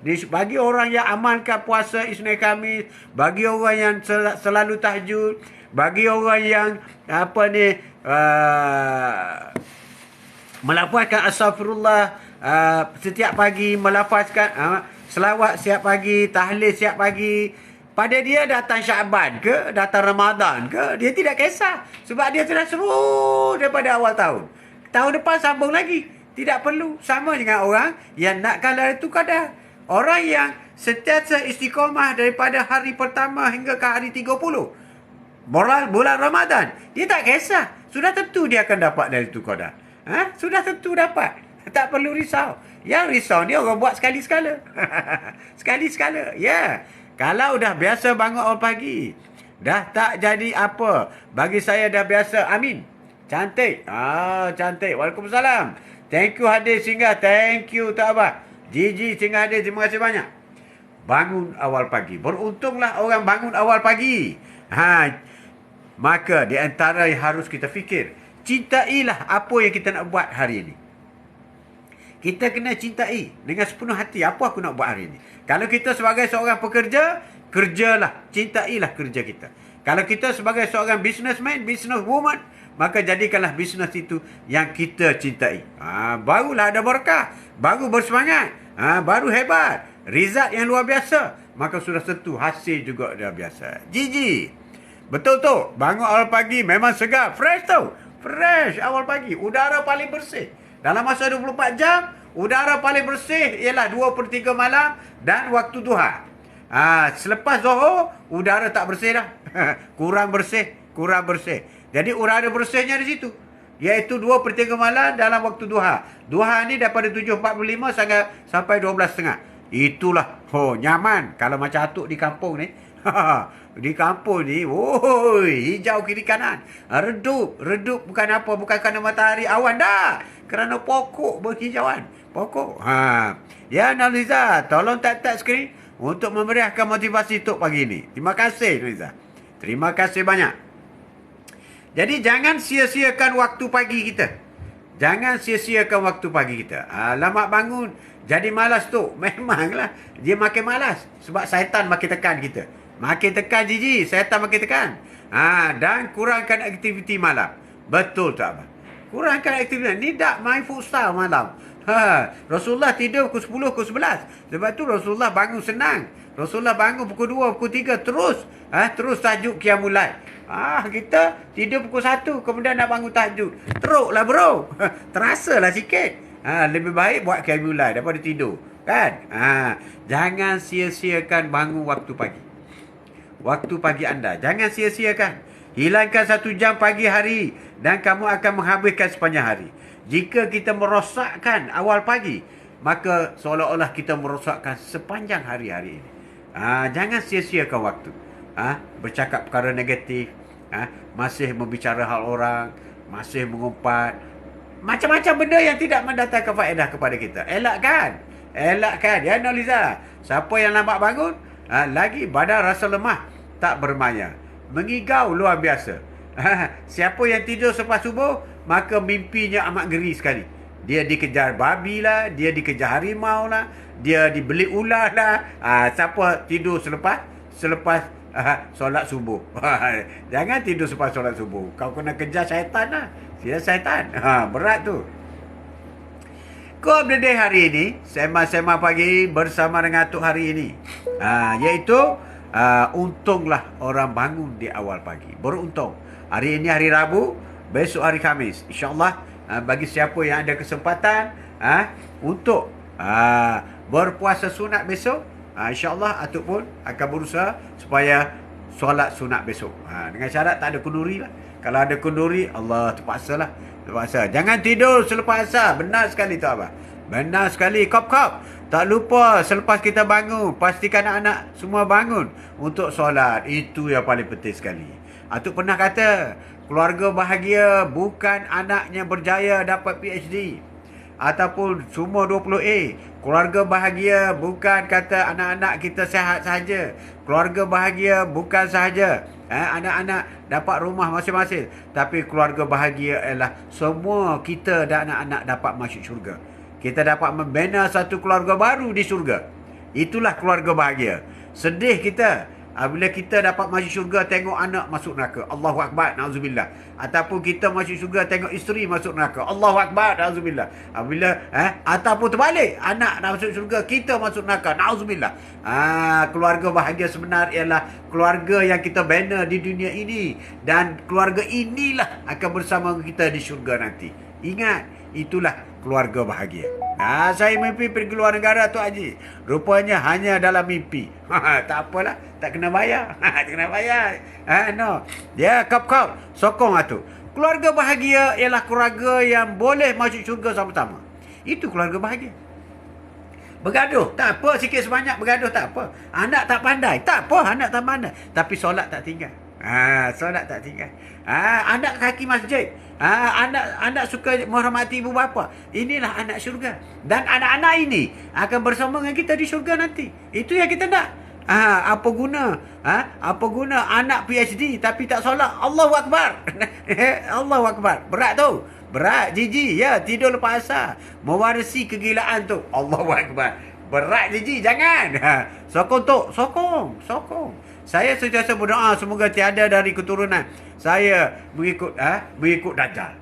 Bagi orang yang amalkan puasa Isnin Khamis, bagi orang yang selalu tahajud, bagi orang yang melafazkan astagfirullah setiap pagi, melafazkan selawat setiap pagi, tahlil setiap pagi, pada dia datang Syaban ke, datang Ramadan ke, dia tidak kisah. Sebab dia telah seru daripada awal tahun. Tahun depan sambung lagi. Tidak perlu. Sama dengan orang yang nakkan Lailatul Qadar. Orang yang sentiasa istiqamah daripada hari pertama hingga ke hari 30. Bulan Ramadan. Dia tak kisah. Sudah tentu dia akan dapat Lailatul Qadar. Sudah tentu dapat. Tak perlu risau. Yang risau ni orang buat sekali-sekala. Sekali-sekala. Ya. Kalau dah biasa bangun awal pagi, dah tak jadi apa. Bagi saya dah biasa. Amin. Cantik. Cantik. Waalaikumsalam. Thank you hadir singgah. Thank you tak apa. Gigi singgah hadir. Terima kasih banyak. Bangun awal pagi. Beruntunglah orang bangun awal pagi. Maka di antara yang harus kita fikir, cintailah apa yang kita nak buat hari ini. Kita kena cintai dengan sepenuh hati apa aku nak buat hari ini. Kalau kita sebagai seorang pekerja, kerjalah. Cintailah kerja kita. Kalau kita sebagai seorang businessman, businesswoman, maka jadikanlah bisnes itu yang kita cintai. Barulah ada berkah. Baru bersemangat. Baru hebat. Result yang luar biasa. Maka sudah tentu hasil juga luar biasa. Gigi. Betul tu. Bangun awal pagi memang segar. Fresh tu. Fresh awal pagi. Udara paling bersih. Dalam masa 24 jam, udara paling bersih ialah 2/3 malam dan waktu duha. Selepas Zuhur, udara tak bersih dah. Kurang bersih. Jadi udara bersihnya di situ. Iaitu 2/3 malam dalam waktu duha. Duha ni daripada 7.45 sampai 12.30. Itulah nyaman. Kalau macam atuk di kampung ni. Di kampung ni, hijau kiri kanan. Redup bukan apa, bukan kerana matahari awan dah. Kerana pokok berhijauan. Pokok. Ya Naliza, tolong tap skrin untuk memberikan motivasi untuk pagi ni. Terima kasih Naliza. Terima kasih banyak. Jadi jangan sia-siakan waktu pagi kita. Jangan sia-siakan waktu pagi kita. Lama bangun, jadi malas tu. Memanglah dia makin malas. Sebab syaitan makin tekan kita. Makin tekan Gigi, syaitan makin tekan. Dan kurangkan aktiviti malam. Betul tak abang? Kurangkan aktiviti. Ni tak main futsal malam. Rasulullah tidur pukul 10, pukul 11. Sebab tu Rasulullah bangun senang. Rasulullah bangun pukul 2, pukul 3 terus. Terus tajuk Qiyamul Lail. Kita tidur pukul 1, kemudian nak bangun tahajud. Teruklah bro. Terasalah sikit. Lebih baik buat Qiyamul Lail daripada tidur. Kan? Jangan sia-siakan bangun waktu pagi. waktu pagi anda. Jangan sia-siakan. Hilangkan 1 jam pagi hari dan kamu akan menghabiskan sepanjang hari. Jika kita merosakkan awal pagi, maka seolah-olah kita merosakkan sepanjang hari-hari ini. Jangan sia-siakan waktu. Bercakap perkara negatif, masih membicara hal orang, masih mengumpat, macam-macam benda yang tidak mendatangkan faedah kepada kita. Elakkan. Ya Noliza. Siapa yang lambat bangun, lagi badan rasa lemah, tak bermaya, mengigau luar biasa. Siapa yang tidur selepas subuh, maka mimpinya amat ngeri sekali. Dia dikejar babi lah, dia dikejar harimau lah, dia dibeli ular lah. Siapa tidur selepas solat subuh? Jangan tidur selepas solat subuh. Kau kena kejar syaitan lah. Dia syaitan. Berat tu. Quote of the day hari ini, sema-sema pagi bersama dengan Tok hari ini, iaitu untunglah orang bangun di awal pagi. Beruntung. Hari ini hari Rabu, besok hari Khamis. InsyaAllah, bagi siapa yang ada kesempatan untuk berpuasa sunat besok, InsyaAllah Atuk pun akan berusaha supaya solat sunat besok. Dengan syarat tak ada kenduri lah. Kalau ada kenduri, Allah terpaksalah. Jangan tidur selepas asar. Benar sekali tu Abah. Benar sekali. Kop. Tak lupa selepas kita bangun, pastikan anak-anak semua bangun untuk solat. Itu yang paling penting sekali. Atuk pernah kata, keluarga bahagia bukan anaknya berjaya dapat PhD ataupun semua 20A. Keluarga bahagia bukan kata anak-anak kita sihat sahaja. Keluarga bahagia bukan sahaja anak-anak dapat rumah masing-masing, tapi keluarga bahagia ialah semua kita dan anak-anak dapat masuk syurga. Kita dapat membina satu keluarga baru di syurga. Itulah keluarga bahagia. Sedih kita apabila kita dapat masuk syurga tengok anak masuk neraka. Allahu Akbar, na'udzubillah. Ataupun kita masuk syurga tengok isteri masuk neraka. Allahu Akbar, na'udzubillah. Apabila ataupun terbalik, anak nak masuk syurga, kita masuk neraka. Na'udzubillah. Keluarga bahagia sebenar ialah keluarga yang kita bina di dunia ini, dan keluarga inilah akan bersama kita di syurga nanti. Ingat, itulah keluarga bahagia. Saya mimpi pergi luar negara tu Haji. Rupanya hanya dalam mimpi. Tak apalah, tak kena bayar. Tak kena bayar. No. Dia kop. Sokong tu. Keluarga bahagia ialah keluarga yang boleh masuk syurga sama-sama. Itu keluarga bahagia. Bergaduh, tak apa, sikit sebanyak bergaduh tak apa. Anak tak pandai, tak apa, anak tak pandai. Tapi solat tak tinggal. Solat tak tinggal. Anak kaki masjid. Anak suka menghormati ibu bapa. Inilah anak syurga. Dan anak-anak ini akan bersama dengan kita di syurga nanti. Itu yang kita nak. Apa guna? Apa guna anak PhD tapi tak solat? Allahu Akbar. Allahu Akbar. Berat tu. Berat, jiji. Ya, tidur lepas asar. Mewarisi kegilaan tu. Allahu Akbar. Berat, jiji. Jangan. Sokong tu. Sokong. Saya sentiasa berdoa semoga tiada dari keturunan saya mengikut Dajjal.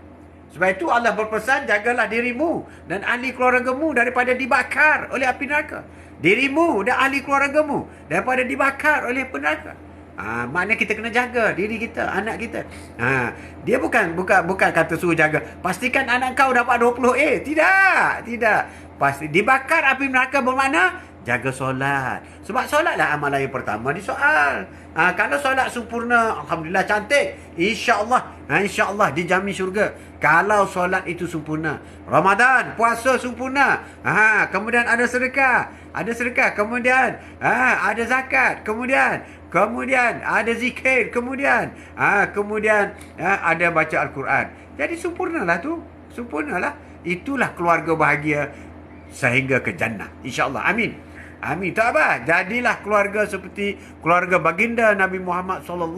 Sebab itu Allah berpesan, jagalah dirimu dan ahli keluargamu daripada dibakar oleh api neraka. Dirimu dan ahli keluargamu daripada dibakar oleh api neraka. Maknanya kita kena jaga diri kita, anak kita. Dia bukan kata suruh jaga. Pastikan anak kau dapat 20A. Tidak. Pasti dibakar api neraka bermakna jaga solat. Sebab solatlah amalan yang pertama disoal. Kalau solat sempurna, alhamdulillah cantik. InsyaAllah dijamin syurga. Kalau solat itu sempurna. Ramadan, puasa sempurna. Kemudian ada sedekah. Kemudian ada zakat. Kemudian ada zikir. Kemudian ada baca Al-Quran. Jadi sempurnalah tu. Itulah keluarga bahagia sehingga ke jannah. InsyaAllah. Amin. Tak apa. Jadilah keluarga seperti keluarga baginda Nabi Muhammad SAW.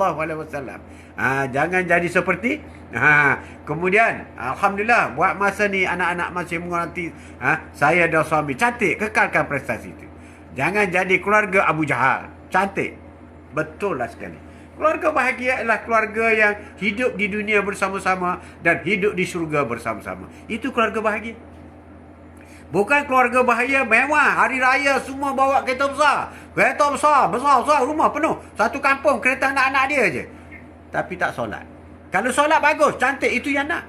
Jangan jadi seperti kemudian alhamdulillah buat masa ni anak-anak masih mengerti saya dan suami cantik, kekalkan prestasi itu. Jangan jadi keluarga Abu Jahal. Cantik. Betul lah sekali. Keluarga bahagia adalah keluarga yang hidup di dunia bersama-sama dan hidup di syurga bersama-sama. Itu keluarga bahagia. Bukan keluarga bahagia mewah, hari raya semua bawa kereta besar. Besar, rumah penuh. Satu kampung kereta anak-anak dia je. Tapi tak solat. Kalau solat bagus, cantik, itu yang nak.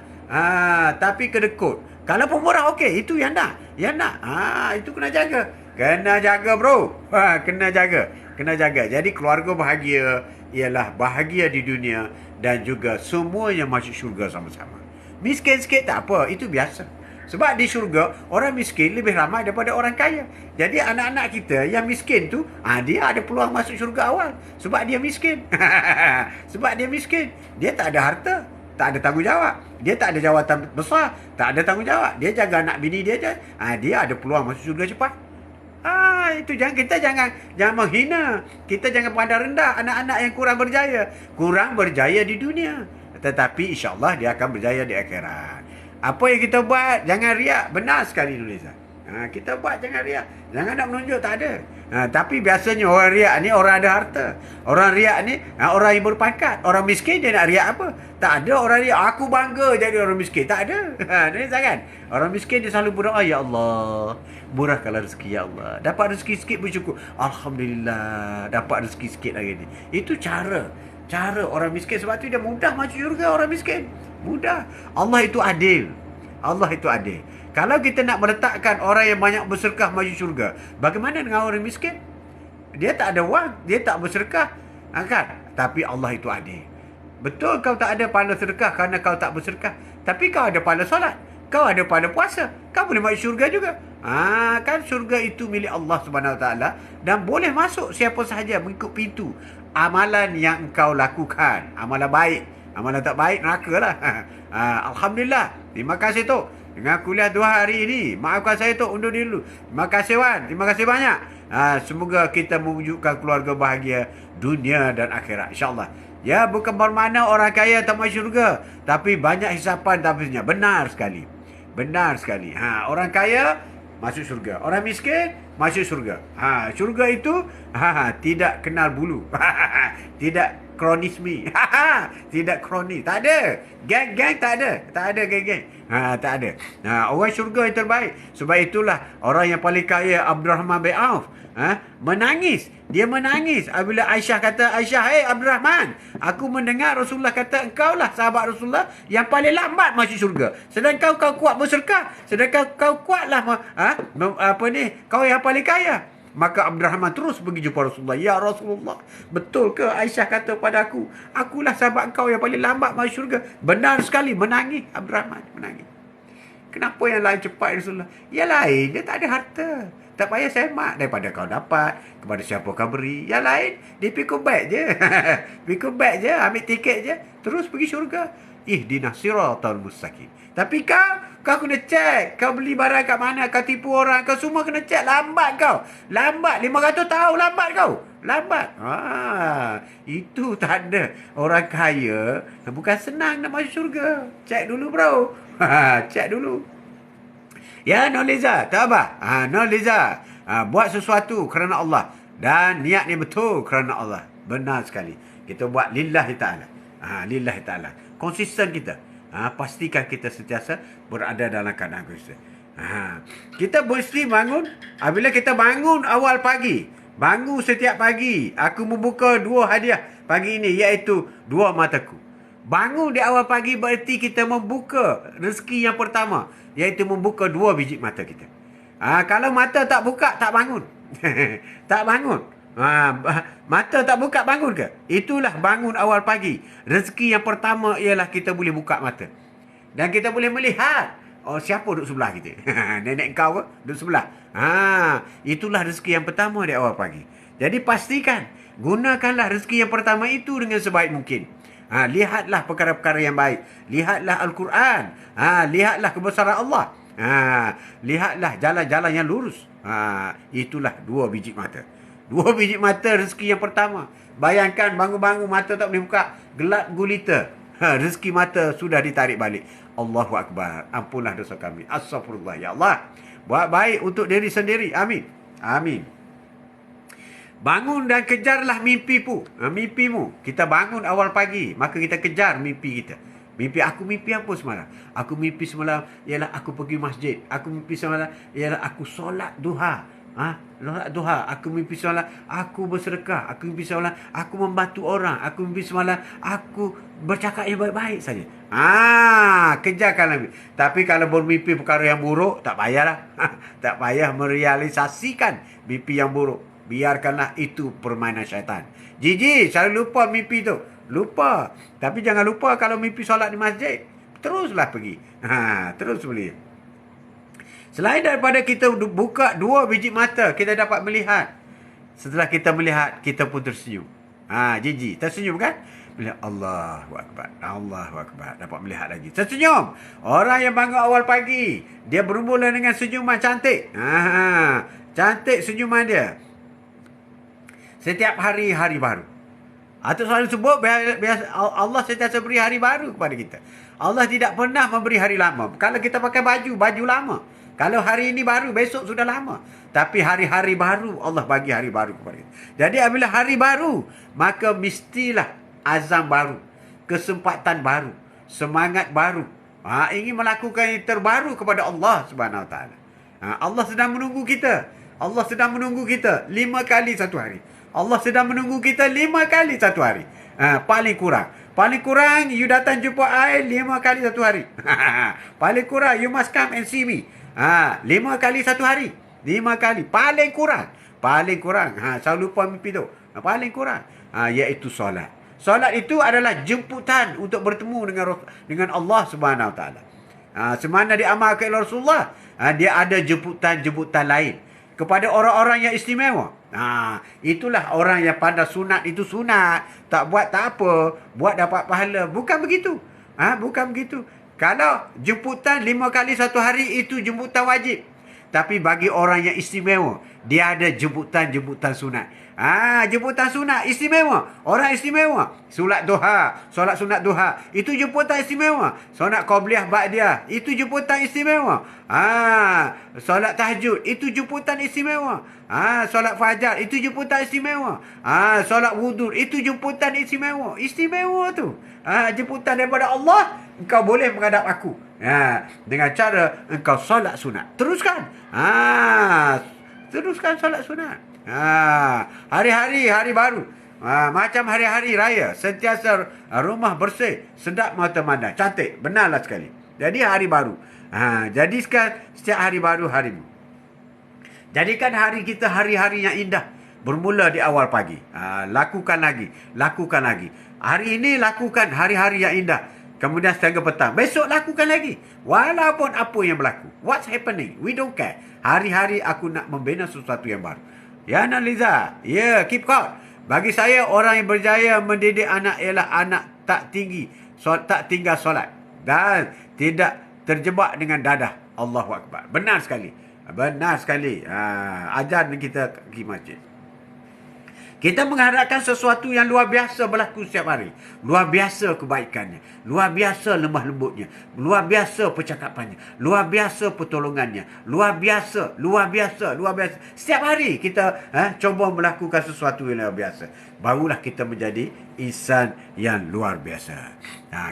Tapi kedekut. Kalau pemurah okey, itu yang nak. Itu kena jaga. Kena jaga bro. Kena jaga. Kena jaga. Jadi keluarga bahagia ialah bahagia di dunia dan juga semuanya masuk syurga sama-sama. Miskin sikit tak apa, itu biasa. Sebab di syurga, orang miskin lebih ramai daripada orang kaya. Jadi anak-anak kita yang miskin tu, dia ada peluang masuk syurga awal. Sebab dia miskin. Sebab dia miskin. Dia tak ada harta, tak ada tanggungjawab. Dia tak ada jawatan besar, tak ada tanggungjawab. Dia jaga anak bini dia je. Dia ada peluang masuk syurga cepat. Itu kita jangan menghina. Kita jangan pandang rendah anak-anak yang kurang berjaya. Kurang berjaya di dunia, tetapi insya-Allah dia akan berjaya di akhirat. Apa yang kita buat jangan riak. Benar sekali Nurliza. Kita buat jangan riak. Jangan nak menunjuk, tak ada. Tapi biasanya orang riak ni orang ada harta. Orang riak ni orang yang berpangkat. Orang miskin dia nak riak apa? Tak ada orang riak, aku bangga jadi orang miskin. Tak ada. Nurliza kan? Orang miskin dia selalu berdoa, ya Allah, murahkanlah rezeki ya Allah. Dapat rezeki sikit bersyukur. Alhamdulillah, dapat rezeki sikit lagi ni. Itu cara orang miskin. Sebab tu dia mudah masuk syurga orang miskin. Mudah. Allah itu adil. Allah itu adil. Kalau kita nak meletakkan orang yang banyak bersedekah masuk syurga, bagaimana dengan orang miskin? Dia tak ada wang, dia tak bersedekah. Kan? Tapi Allah itu adil. Betul kau tak ada pahala sedekah kerana kau tak bersedekah. Tapi kau ada pahala solat. Kau ada pahala puasa. Kau boleh masuk syurga juga. Kan syurga itu milik Allah Subhanahu Wa Taala dan boleh masuk siapa sahaja mengikut pintu amalan yang engkau lakukan. Amalan baik. Amalan tak baik, neraka lah. Alhamdulillah. Terima kasih Tok. Dengan kuliah 2 hari ini. Maafkan saya Tok, undur dulu. Terima kasih Wan. Terima kasih banyak. Semoga kita mewujudkan keluarga bahagia dunia dan akhirat. InsyaAllah. Ya, bukan bermakna orang kaya tak masuk syurga. Tapi banyak hisapan tapisnya. Benar sekali. Benar sekali. Orang kaya masuk syurga. Orang miskin masuk syurga. Syurga itu tidak kenal bulu. Tidak kronisme. Tidak kronis. Tak ada. Geng-geng tak ada. Tak ada geng-geng. Tak ada. Orang syurga yang terbaik. Sebab itulah orang yang paling kaya, Abdurrahman bin Auf, menangis. Dia menangis apabila Aisyah kata, Aisyah, Abdurrahman, aku mendengar Rasulullah kata engkau lah sahabat Rasulullah yang paling lambat masuk syurga. Sedangkan kau kuat bersedekah. Sedangkan kau kuatlah kau yang paling kaya. Maka Abdurrahman terus pergi jumpa Rasulullah. Ya Rasulullah, betul ke Aisyah kata pada aku, akulah sahabat kau yang paling lambat masuk syurga? Benar sekali. Menangis Abdurrahman, menangis. Kenapa yang lain cepat Rasulullah? Yang lain dia tak ada harta. Tak payah semak daripada kau dapat, kepada siapa kau beri. Yang lain dia pikul beg je. Pikul beg je, ambil tiket je, terus pergi syurga. Ihdinas siratal mustaqim. Tapi kau kena cek. Kau beli barang kat mana, kau tipu orang, kau semua kena cek. Lambat kau. Lambat. 500 tahun lambat kau. Lambat. Itu tak ada. Orang kaya bukan senang nak masuk syurga. Cek dulu bro. Cek dulu. Ya, Nurliza. Tak apa. Nurliza. Buat sesuatu kerana Allah. Dan niat ni betul kerana Allah. Benar sekali. Kita buat lillahi ta'ala. Lillahi ta'ala. Konsisten kita. Pastikan kita sentiasa berada dalam keadaan konsisten. Kita mesti bangun. Apabila kita bangun awal pagi, bangun setiap pagi, aku membuka 2 hadiah pagi ini, iaitu 2 mataku. Bangun di awal pagi berarti kita membuka rezeki yang pertama, iaitu membuka 2 biji mata kita. Kalau mata tak buka, tak bangun. Tak bangun. Mata tak buka, bangun ke? Itulah bangun awal pagi. Rezeki yang pertama ialah kita boleh buka mata. Dan kita boleh melihat siapa duduk sebelah kita. Nenek kau ke duduk sebelah. Itulah rezeki yang pertama di awal pagi. Jadi pastikan gunakanlah rezeki yang pertama itu dengan sebaik mungkin. Lihatlah perkara-perkara yang baik. Lihatlah Al-Quran. Lihatlah kebesaran Allah. Lihatlah jalan-jalan yang lurus. Itulah 2 biji mata. 2 biji mata rezeki yang pertama. Bayangkan bangun-bangun mata tak boleh buka. Gelap gulita. Rezeki mata sudah ditarik balik. Allahu Akbar. Ampunlah dosa kami. Astaghfirullah. Ya Allah. Buat baik untuk diri sendiri. Amin. Amin. Bangun dan kejarlah mimpimu. Kita bangun awal pagi, maka kita kejar mimpi kita. Mimpi apa semalam? Aku mimpi semalam ialah aku pergi masjid. Aku mimpi semalam ialah aku solat duha. Solat duha. Aku mimpi semalam aku bersedekah. Aku mimpi semalam aku membantu orang. Aku mimpi semalam aku bercakap yang baik-baik saja. Kejarkanlah mimpi. Tapi kalau bermimpi perkara yang buruk, tak payahlah. Tak payah merealisasikan mimpi yang buruk. Biarkanlah itu permainan syaitan. Jiji, selalu lupa mimpi tu. Lupa. Tapi jangan lupa kalau mimpi solat di masjid. Teruslah pergi. Terus boleh. Selain daripada kita buka 2 biji mata, kita dapat melihat. Setelah kita melihat, kita pun tersenyum. Jiji, tersenyum kan? Melihat Allahu Akbar. Allahu Akbar. Dapat melihat lagi. Tersenyum. Orang yang bangun awal pagi, dia bermula dengan senyuman cantik. Cantik senyuman dia. Setiap hari, hari baru. Atuk selalu sebut, Allah sentiasa beri hari baru kepada kita. Allah tidak pernah memberi hari lama. Kalau kita pakai baju, baju lama. Kalau hari ini baru, besok sudah lama. Tapi hari-hari baru, Allah bagi hari baru kepada kita. Jadi apabila hari baru, maka mestilah azam baru, kesempatan baru, semangat baru. Ingin melakukan yang terbaru kepada Allah Subhanahu Wa Taala. Allah sedang menunggu kita. Allah sedang menunggu kita 5 kali satu hari. Allah sedang menunggu kita 5 kali satu hari. Paling kurang. Paling kurang, you datang jumpa I 5 kali satu hari. Paling kurang, you must come and see me. 5 kali satu hari. 5 kali. Paling kurang. Paling kurang. Selalu lupa mimpi tu. Paling kurang. Iaitu solat. Solat itu adalah jemputan untuk bertemu dengan Allah Subhanahu Wa Taala. Semana diamalkan oleh Rasulullah, dia ada jemputan-jemputan lain kepada orang-orang yang istimewa. Itulah orang yang pandai sunat itu sunat. Tak buat tak apa. Buat dapat pahala. Bukan begitu. Bukan begitu. Kalau jemputan 5 kali satu hari itu jemputan wajib. Tapi bagi orang yang istimewa, dia ada jemputan-jemputan sunat. Jemputan sunat istimewa. Orang istimewa. Solat duha, solat sunat duha, itu jemputan istimewa. Solat qabliyah ba'diyah, itu jemputan istimewa. Solat tahajud, itu jemputan istimewa. Solat fajar, itu jemputan istimewa. Solat wudu, itu jemputan istimewa. Istimewa tu. Jemputan daripada Allah, engkau boleh menghadap aku. Dengan cara engkau solat sunat. Teruskan. Teruskan solat sunat. Hari-hari, hari baru. Macam hari-hari raya. Sentiasa rumah bersih. Sedap mata mandang. Cantik. Benarlah sekali. Jadi hari baru. Jadikan setiap hari baru harimu. Jadikan hari kita hari-hari yang indah. Bermula di awal pagi. Lakukan lagi. Lakukan lagi. Hari ini lakukan hari-hari yang indah. Kemudian setengah petang. Besok lakukan lagi. Walaupun apa yang berlaku. What's happening? We don't care. Hari-hari aku nak membina sesuatu yang baru. Ya Naliza. Keep calm. Bagi saya, orang yang berjaya mendidik anak ialah anak tak tinggal solat. Dan tidak terjebak dengan dadah. Allahu Akbar. Benar sekali. Benar sekali. Ajar kita pergi masjid. Kita mengharapkan sesuatu yang luar biasa berlaku setiap hari. Luar biasa kebaikannya. Luar biasa lemah lembutnya. Luar biasa percakapannya. Luar biasa pertolongannya. Luar biasa. Luar biasa. Luar biasa. Setiap hari kita cuba melakukan sesuatu yang luar biasa. Barulah kita menjadi insan yang luar biasa.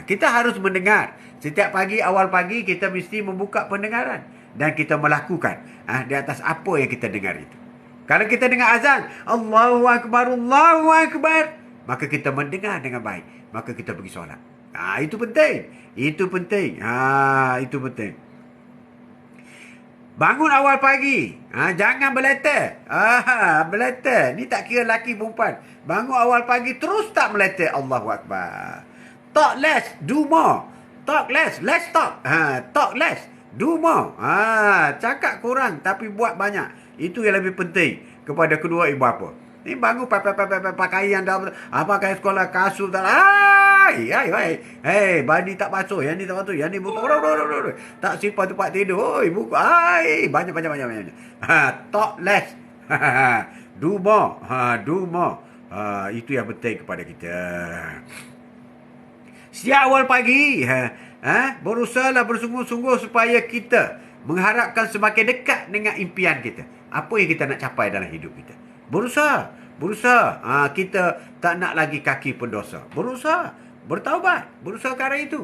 Kita harus mendengar. Setiap pagi, awal pagi, kita mesti membuka pendengaran. Dan kita melakukan di atas apa yang kita dengar itu. Kalau kita dengar azan, Allahu Akbar, Allahu Akbar, maka kita mendengar dengan baik. Maka kita pergi solat. Itu penting. Itu penting. Itu penting. Bangun awal pagi. Jangan beleter. Beleter. Ni tak kira lelaki perempuan. Bangun awal pagi, terus tak meleter. Allahu Akbar. Talk less, do more. Talk less, less talk. Talk less, do more. Cakap kurang, tapi buat banyak. Itu yang lebih penting kepada kedua ibu bapa. Ni bangun pakaian dah pakai sekolah kasut dah. Bani tak basuh, yang ni tak basuh, yang ni buka. Tak simpan tempat tidur. Buka. Banyak. Talk less. Do more. Do more. Itu yang penting kepada kita. Setiap awal pagi, berusahalah bersungguh-sungguh supaya kita mengharapkan semakin dekat dengan impian kita. Apa yang kita nak capai dalam hidup kita. Berusaha. Kita tak nak lagi kaki pendosa. Berusaha. Bertaubat. Berusaha ke arah itu.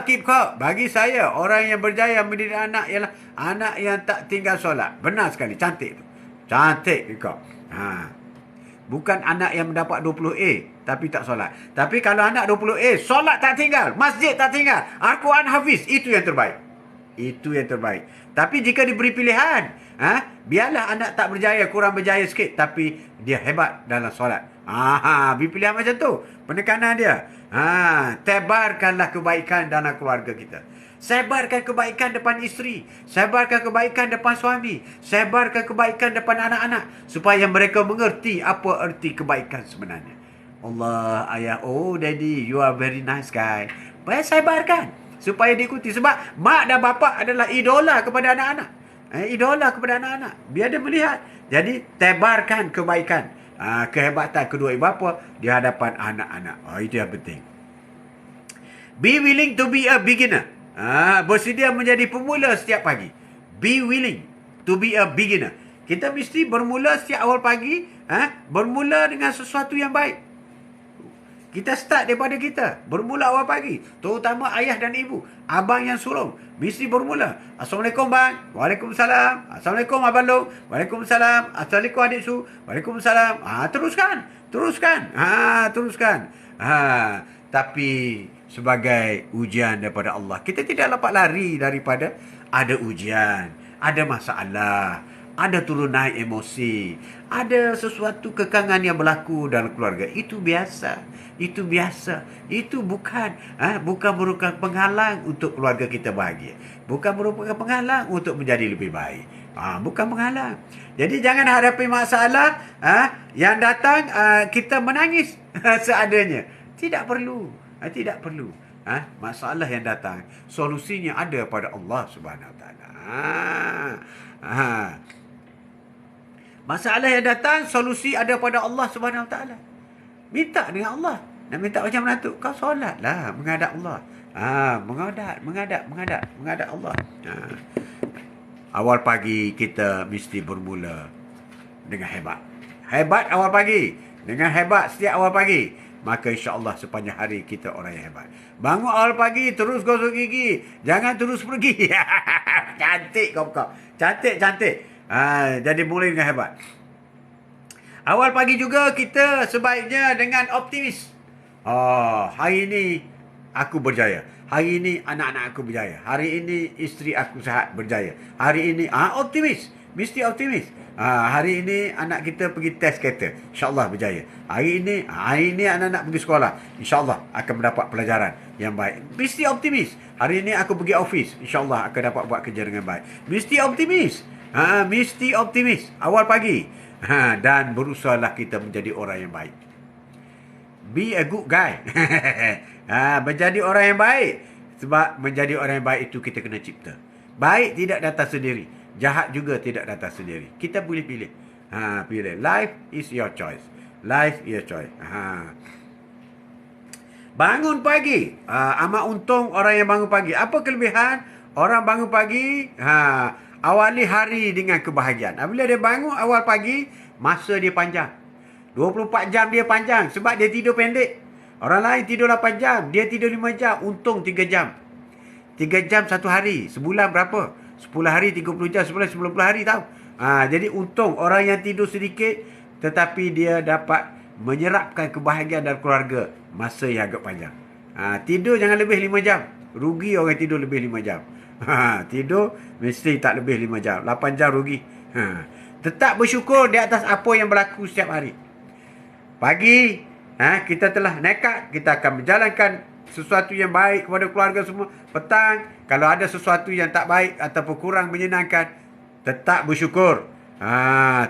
Keep calm. Bagi saya, orang yang berjaya mendidik anak ialah anak yang tak tinggal solat. Benar sekali. Cantik tu. Cantik kau. Bukan anak yang mendapat 20A tapi tak solat. Tapi kalau anak 20A, solat tak tinggal. Masjid tak tinggal. Al-Quran hafiz. Itu yang terbaik. Itu yang terbaik. Tapi jika diberi pilihan, Biarlah anak tak berjaya, kurang berjaya sikit, tapi dia hebat dalam solat. Beri pilihan macam tu. Penekanan dia. Tebarkanlah kebaikan dalam keluarga kita. Sebarkan kebaikan depan isteri. Sebarkan kebaikan depan suami. Sebarkan kebaikan depan anak-anak. Supaya mereka mengerti apa erti kebaikan sebenarnya. Allah, ayah, oh daddy, you are very nice guy. Baik, sebarkan. Supaya diikuti. Sebab mak dan bapa adalah idola kepada anak-anak. Idola kepada anak-anak. Biar dia melihat. Jadi, tebarkan kebaikan. Kehebatan kedua ibu bapa di hadapan anak-anak. Itu yang penting. Be willing to be a beginner. Bersedia menjadi pemula setiap pagi. Be willing to be a beginner. Kita mesti bermula setiap awal pagi. Bermula dengan sesuatu yang baik. Kita start daripada kita. Bermula awal pagi. Terutama ayah dan ibu. Abang yang sulung. Mesti bermula. Assalamualaikum bang. Waalaikumsalam. Assalamualaikum abang long. Waalaikumsalam. Assalamualaikum adik su. Waalaikumsalam. Teruskan. Teruskan. Teruskan. Tapi sebagai ujian daripada Allah. Kita tidak dapat lari daripada ada ujian. Ada masalah. Ada turun naik emosi. Ada sesuatu kekangan yang berlaku dalam keluarga. Itu biasa. Itu biasa. Itu bukan merupakan penghalang untuk keluarga kita bahagia. Bukan merupakan penghalang untuk menjadi lebih baik. Bukan penghalang. Jadi jangan hadapi masalah yang datang kita menangis seadanya. Tidak perlu. Tidak perlu. Masalah yang datang, solusinya ada pada Allah Subhanahu Wa Taala. Masalah yang datang, solusi ada pada Allah Subhanahu Wa Taala. Minta dengan Allah. Nak minta macam mana tu? Kau solatlah menghadap Allah. Menghadap Allah. Awal pagi kita mesti bermula dengan hebat. Hebat awal pagi. Dengan hebat setiap awal pagi. Maka insya-Allah sepanjang hari kita orang yang hebat. Bangun awal pagi, terus gosok gigi. Jangan terus pergi. Cantik kau. Cantik. Jadi mulai dengan hebat. Awal pagi juga kita sebaiknya dengan optimis. Hari ini aku berjaya. Hari ini anak-anak aku berjaya. Hari ini isteri aku sihat berjaya. Hari ini optimis. Mesti optimis. Hari ini anak kita pergi test kereta. InsyaAllah berjaya. Hari ini anak-anak pergi sekolah. InsyaAllah akan mendapat pelajaran yang baik. Mesti optimis. Hari ini aku pergi office. InsyaAllah akan dapat buat kerja dengan baik. Mesti optimis. Mesti optimis. Awal pagi. Dan berusahalah kita menjadi orang yang baik. Be a good guy. Menjadi orang yang baik. Sebab menjadi orang yang baik itu kita kena cipta. Baik tidak datang sendiri. Jahat juga tidak datang sendiri. Kita boleh pilih. Pilih. Life is your choice. Life is your choice. Bangun pagi. Amat untung orang yang bangun pagi. Apa kelebihan orang bangun pagi? Awali hari dengan kebahagiaan. Bila dia bangun awal pagi, masa dia panjang. 24 jam dia panjang sebab dia tidur pendek. Orang lain tidur 8 jam, dia tidur 5 jam, untung 3 jam. 3 jam satu hari, sebulan berapa? 10 hari 30 jam, sebulan 90 hari tahu. Jadi untung orang yang tidur sedikit tetapi dia dapat menyerapkan kebahagiaan dalam keluarga masa yang agak panjang. Tidur jangan lebih 5 jam. Rugi orang tidur lebih 5 jam. Tidur mesti tak lebih 5 jam. 8 jam rugi. Tetap bersyukur di atas apa yang berlaku setiap hari. Pagi, kita telah nekat, kita akan menjalankan sesuatu yang baik kepada keluarga semua. Petang, kalau ada sesuatu yang tak baik ataupun kurang menyenangkan, tetap bersyukur.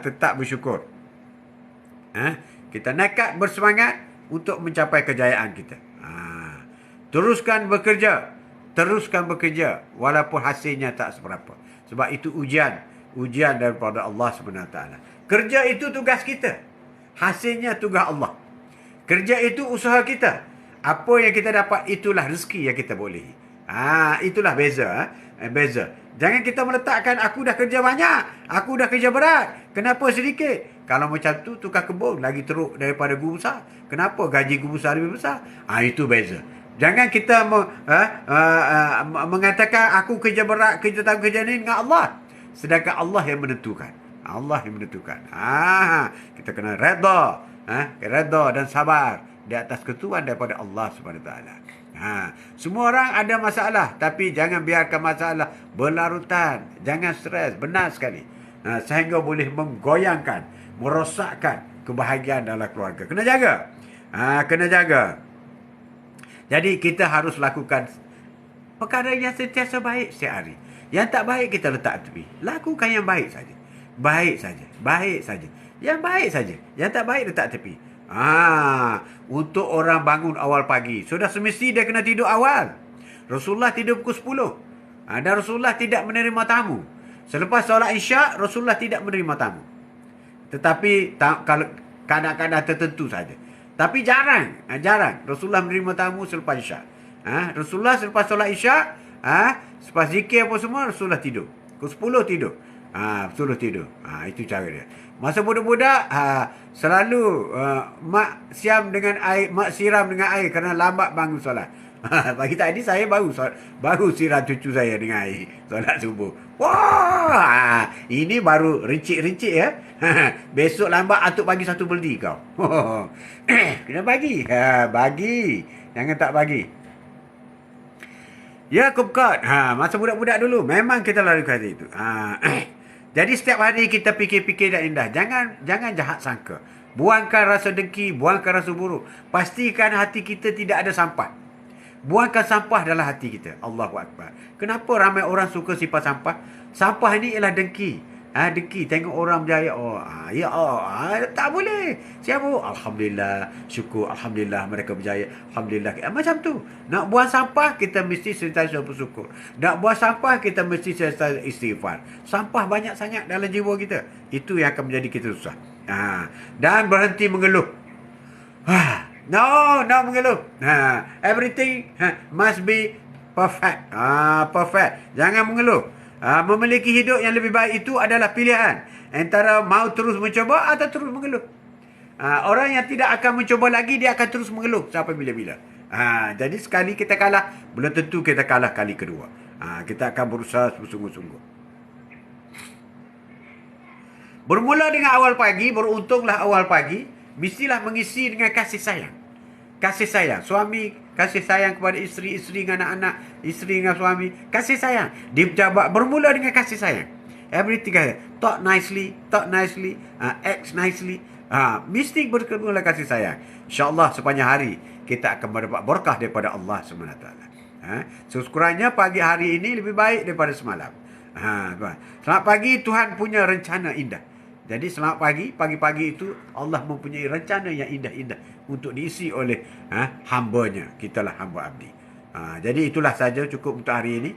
Tetap bersyukur. Kita nekat bersemangat untuk mencapai kejayaan kita. Teruskan bekerja. Teruskan bekerja walaupun hasilnya tak seberapa. Sebab itu ujian daripada Allah SWT. Kerja itu tugas kita. Hasilnya tugas Allah. Kerja itu usaha kita. Apa yang kita dapat itulah rezeki yang kita bolehi. Itulah beza. Beza. Jangan kita meletakkan aku dah kerja banyak, aku dah kerja berat, kenapa sedikit? Kalau macam tu tukar kebun lagi teruk daripada guru besar. Kenapa gaji guru besar lebih besar? Itu beza. Jangan kita mengatakan aku kerja berat, kerja tak kerja ni dengan Allah. Sedangkan Allah yang menentukan. Allah yang menentukan. Kita kena redha, redha dan sabar di atas ketentuan daripada Allah Subhanahu Wa Taala. Semua orang ada masalah, tapi jangan biarkan masalah berlarutan. Jangan stres, benar sekali. sehingga boleh menggoyangkan, merosakkan kebahagiaan dalam keluarga. Kena jaga. Kena jaga. Jadi kita harus lakukan perkara yang sentiasa baik setiap hari. Yang tak baik kita letak tepi. Lakukan yang baik saja. Baik saja. Baik saja. Yang baik saja. Yang tak baik letak tepi. Untuk orang bangun awal pagi, sudah semesti dia kena tidur awal. Rasulullah tidur pukul 10. Dan Rasulullah tidak menerima tamu. Selepas solat Isyak, Rasulullah tidak menerima tamu. Tetapi kalau kadang-kadang tertentu saja. Tapi jarang Rasulullah menerima tamu selepas Isyak. Rasulullah selepas solat Isyak, selepas zikir apa semua, Rasulullah tidur. Pukul 10 tidur. Suruh tidur. Itu cara dia. Masa budak-budak, selalu mak siram dengan air kerana lambat bangun solat. Pagi tadi saya baru siram cucu saya dengan air solat subuh. Wah, ini baru rincik-rincik ya. Besok lambat atuk bagi satu beldi kau. Kena bagi. Bagi. Jangan tak bagi. Ya, Kupkot. Masa budak-budak dulu memang kita lakukan itu. Jadi setiap hari kita fikir-fikir yang indah. Jangan jahat sangka. Buangkan rasa dengki, buangkan rasa buruk. Pastikan hati kita tidak ada sampah. Buangkan sampah dalam hati kita. Allahu Akbar. Kenapa ramai orang suka sifat sampah? Sampah ni ialah dengki. Dengki. Tengok orang berjaya. Tak boleh. Siapa? Alhamdulillah. Syukur. Alhamdulillah mereka berjaya. Alhamdulillah. Macam tu. Nak buang sampah, kita mesti sentiasa bersyukur. Nak buang sampah, kita mesti sentiasa istighfar. Sampah banyak sangat dalam jiwa kita. Itu yang akan menjadi kita susah. Dan berhenti mengeluh. No mengeluh. Everything must be perfect. Perfect. Jangan mengeluh. Memiliki hidup yang lebih baik itu adalah pilihan. Antara mau terus mencuba atau terus mengeluh. Orang yang tidak akan mencuba lagi, dia akan terus mengeluh sampai bila-bila. Jadi sekali kita kalah, belum tentu kita kalah kali kedua. Kita akan berusaha sungguh-sungguh. Bermula dengan awal pagi, beruntunglah awal pagi, mestilah mengisi dengan kasih sayang. Kasih sayang. Suami kasih sayang kepada isteri, isteri dengan anak-anak, isteri dengan suami. Kasih sayang. Dijabat bermula dengan kasih sayang. Everything. Talk nicely, act nicely. Mesti bermula kasih sayang. InsyaAllah sepanjang hari kita akan mendapat berkah daripada Allah SWT. Sekurang-kurangnya pagi hari ini lebih baik daripada semalam. Selamat pagi, Tuhan punya rencana indah. Jadi selamat pagi, pagi-pagi itu Allah mempunyai rencana yang indah-indah untuk diisi oleh hamba-Nya. Kitalah hamba abdi. Jadi itulah saja cukup untuk hari ini.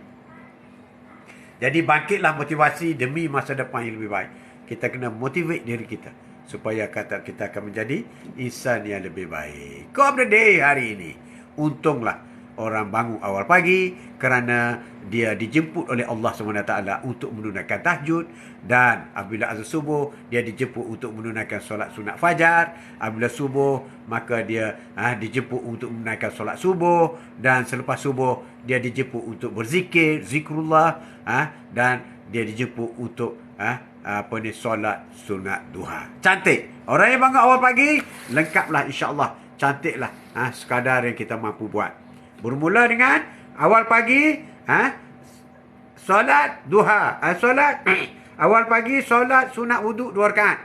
Jadi bangkitlah motivasi demi masa depan yang lebih baik. Kita kena motivate diri kita supaya kita akan menjadi insan yang lebih baik. Quote of the day hari ini. Untunglah orang bangun awal pagi kerana dia dijemput oleh Allah SWT untuk menunaikan tahajud, dan apabila azan subuh dia dijemput untuk menunaikan solat sunat fajar. Apabila subuh maka dia dijemput untuk menunaikan solat subuh, dan selepas subuh dia dijemput untuk berzikir, zikrullah, dan dia dijemput untuk solat sunat duha. Cantik. Orang yang bangun awal pagi lengkaplah, insya-Allah cantiklah sekadar yang kita mampu buat. Bermula dengan awal pagi, solat duha. Awal pagi solat sunat wuduk 2 rakaat.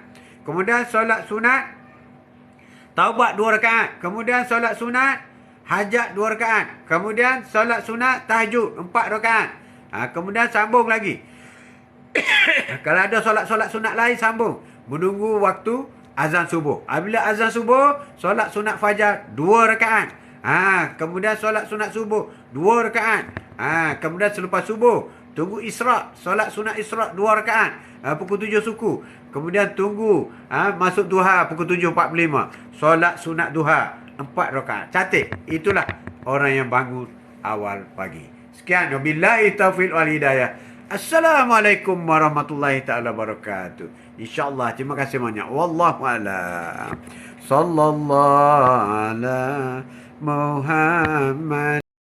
Kemudian solat sunat taubat 2 rakaat. Kemudian solat sunat hajat 2 rakaat. Kemudian solat sunat tahajud 4 rakaat. Kemudian sambung lagi. Kalau ada solat-solat sunat lain, sambung. Menunggu waktu azan subuh. Apabila azan subuh, solat sunat fajar 2 rakaat. Kemudian solat sunat subuh 2 rakaat. Kemudian selepas subuh tunggu isra', solat sunat isra' 2 rakaat, pukul 7 suku. Kemudian tunggu masuk duha pukul 7.45, solat sunat duha 4 rakaat. Cantik. Itulah orang yang bangun awal pagi. Sekian, wabillahi taufiq wal hidayah. Assalamualaikum warahmatullahi taala wabarakatuh. InsyaAllah. Terima kasih banyak. Wallahu a'lam. Sallallahu ala Muhammad.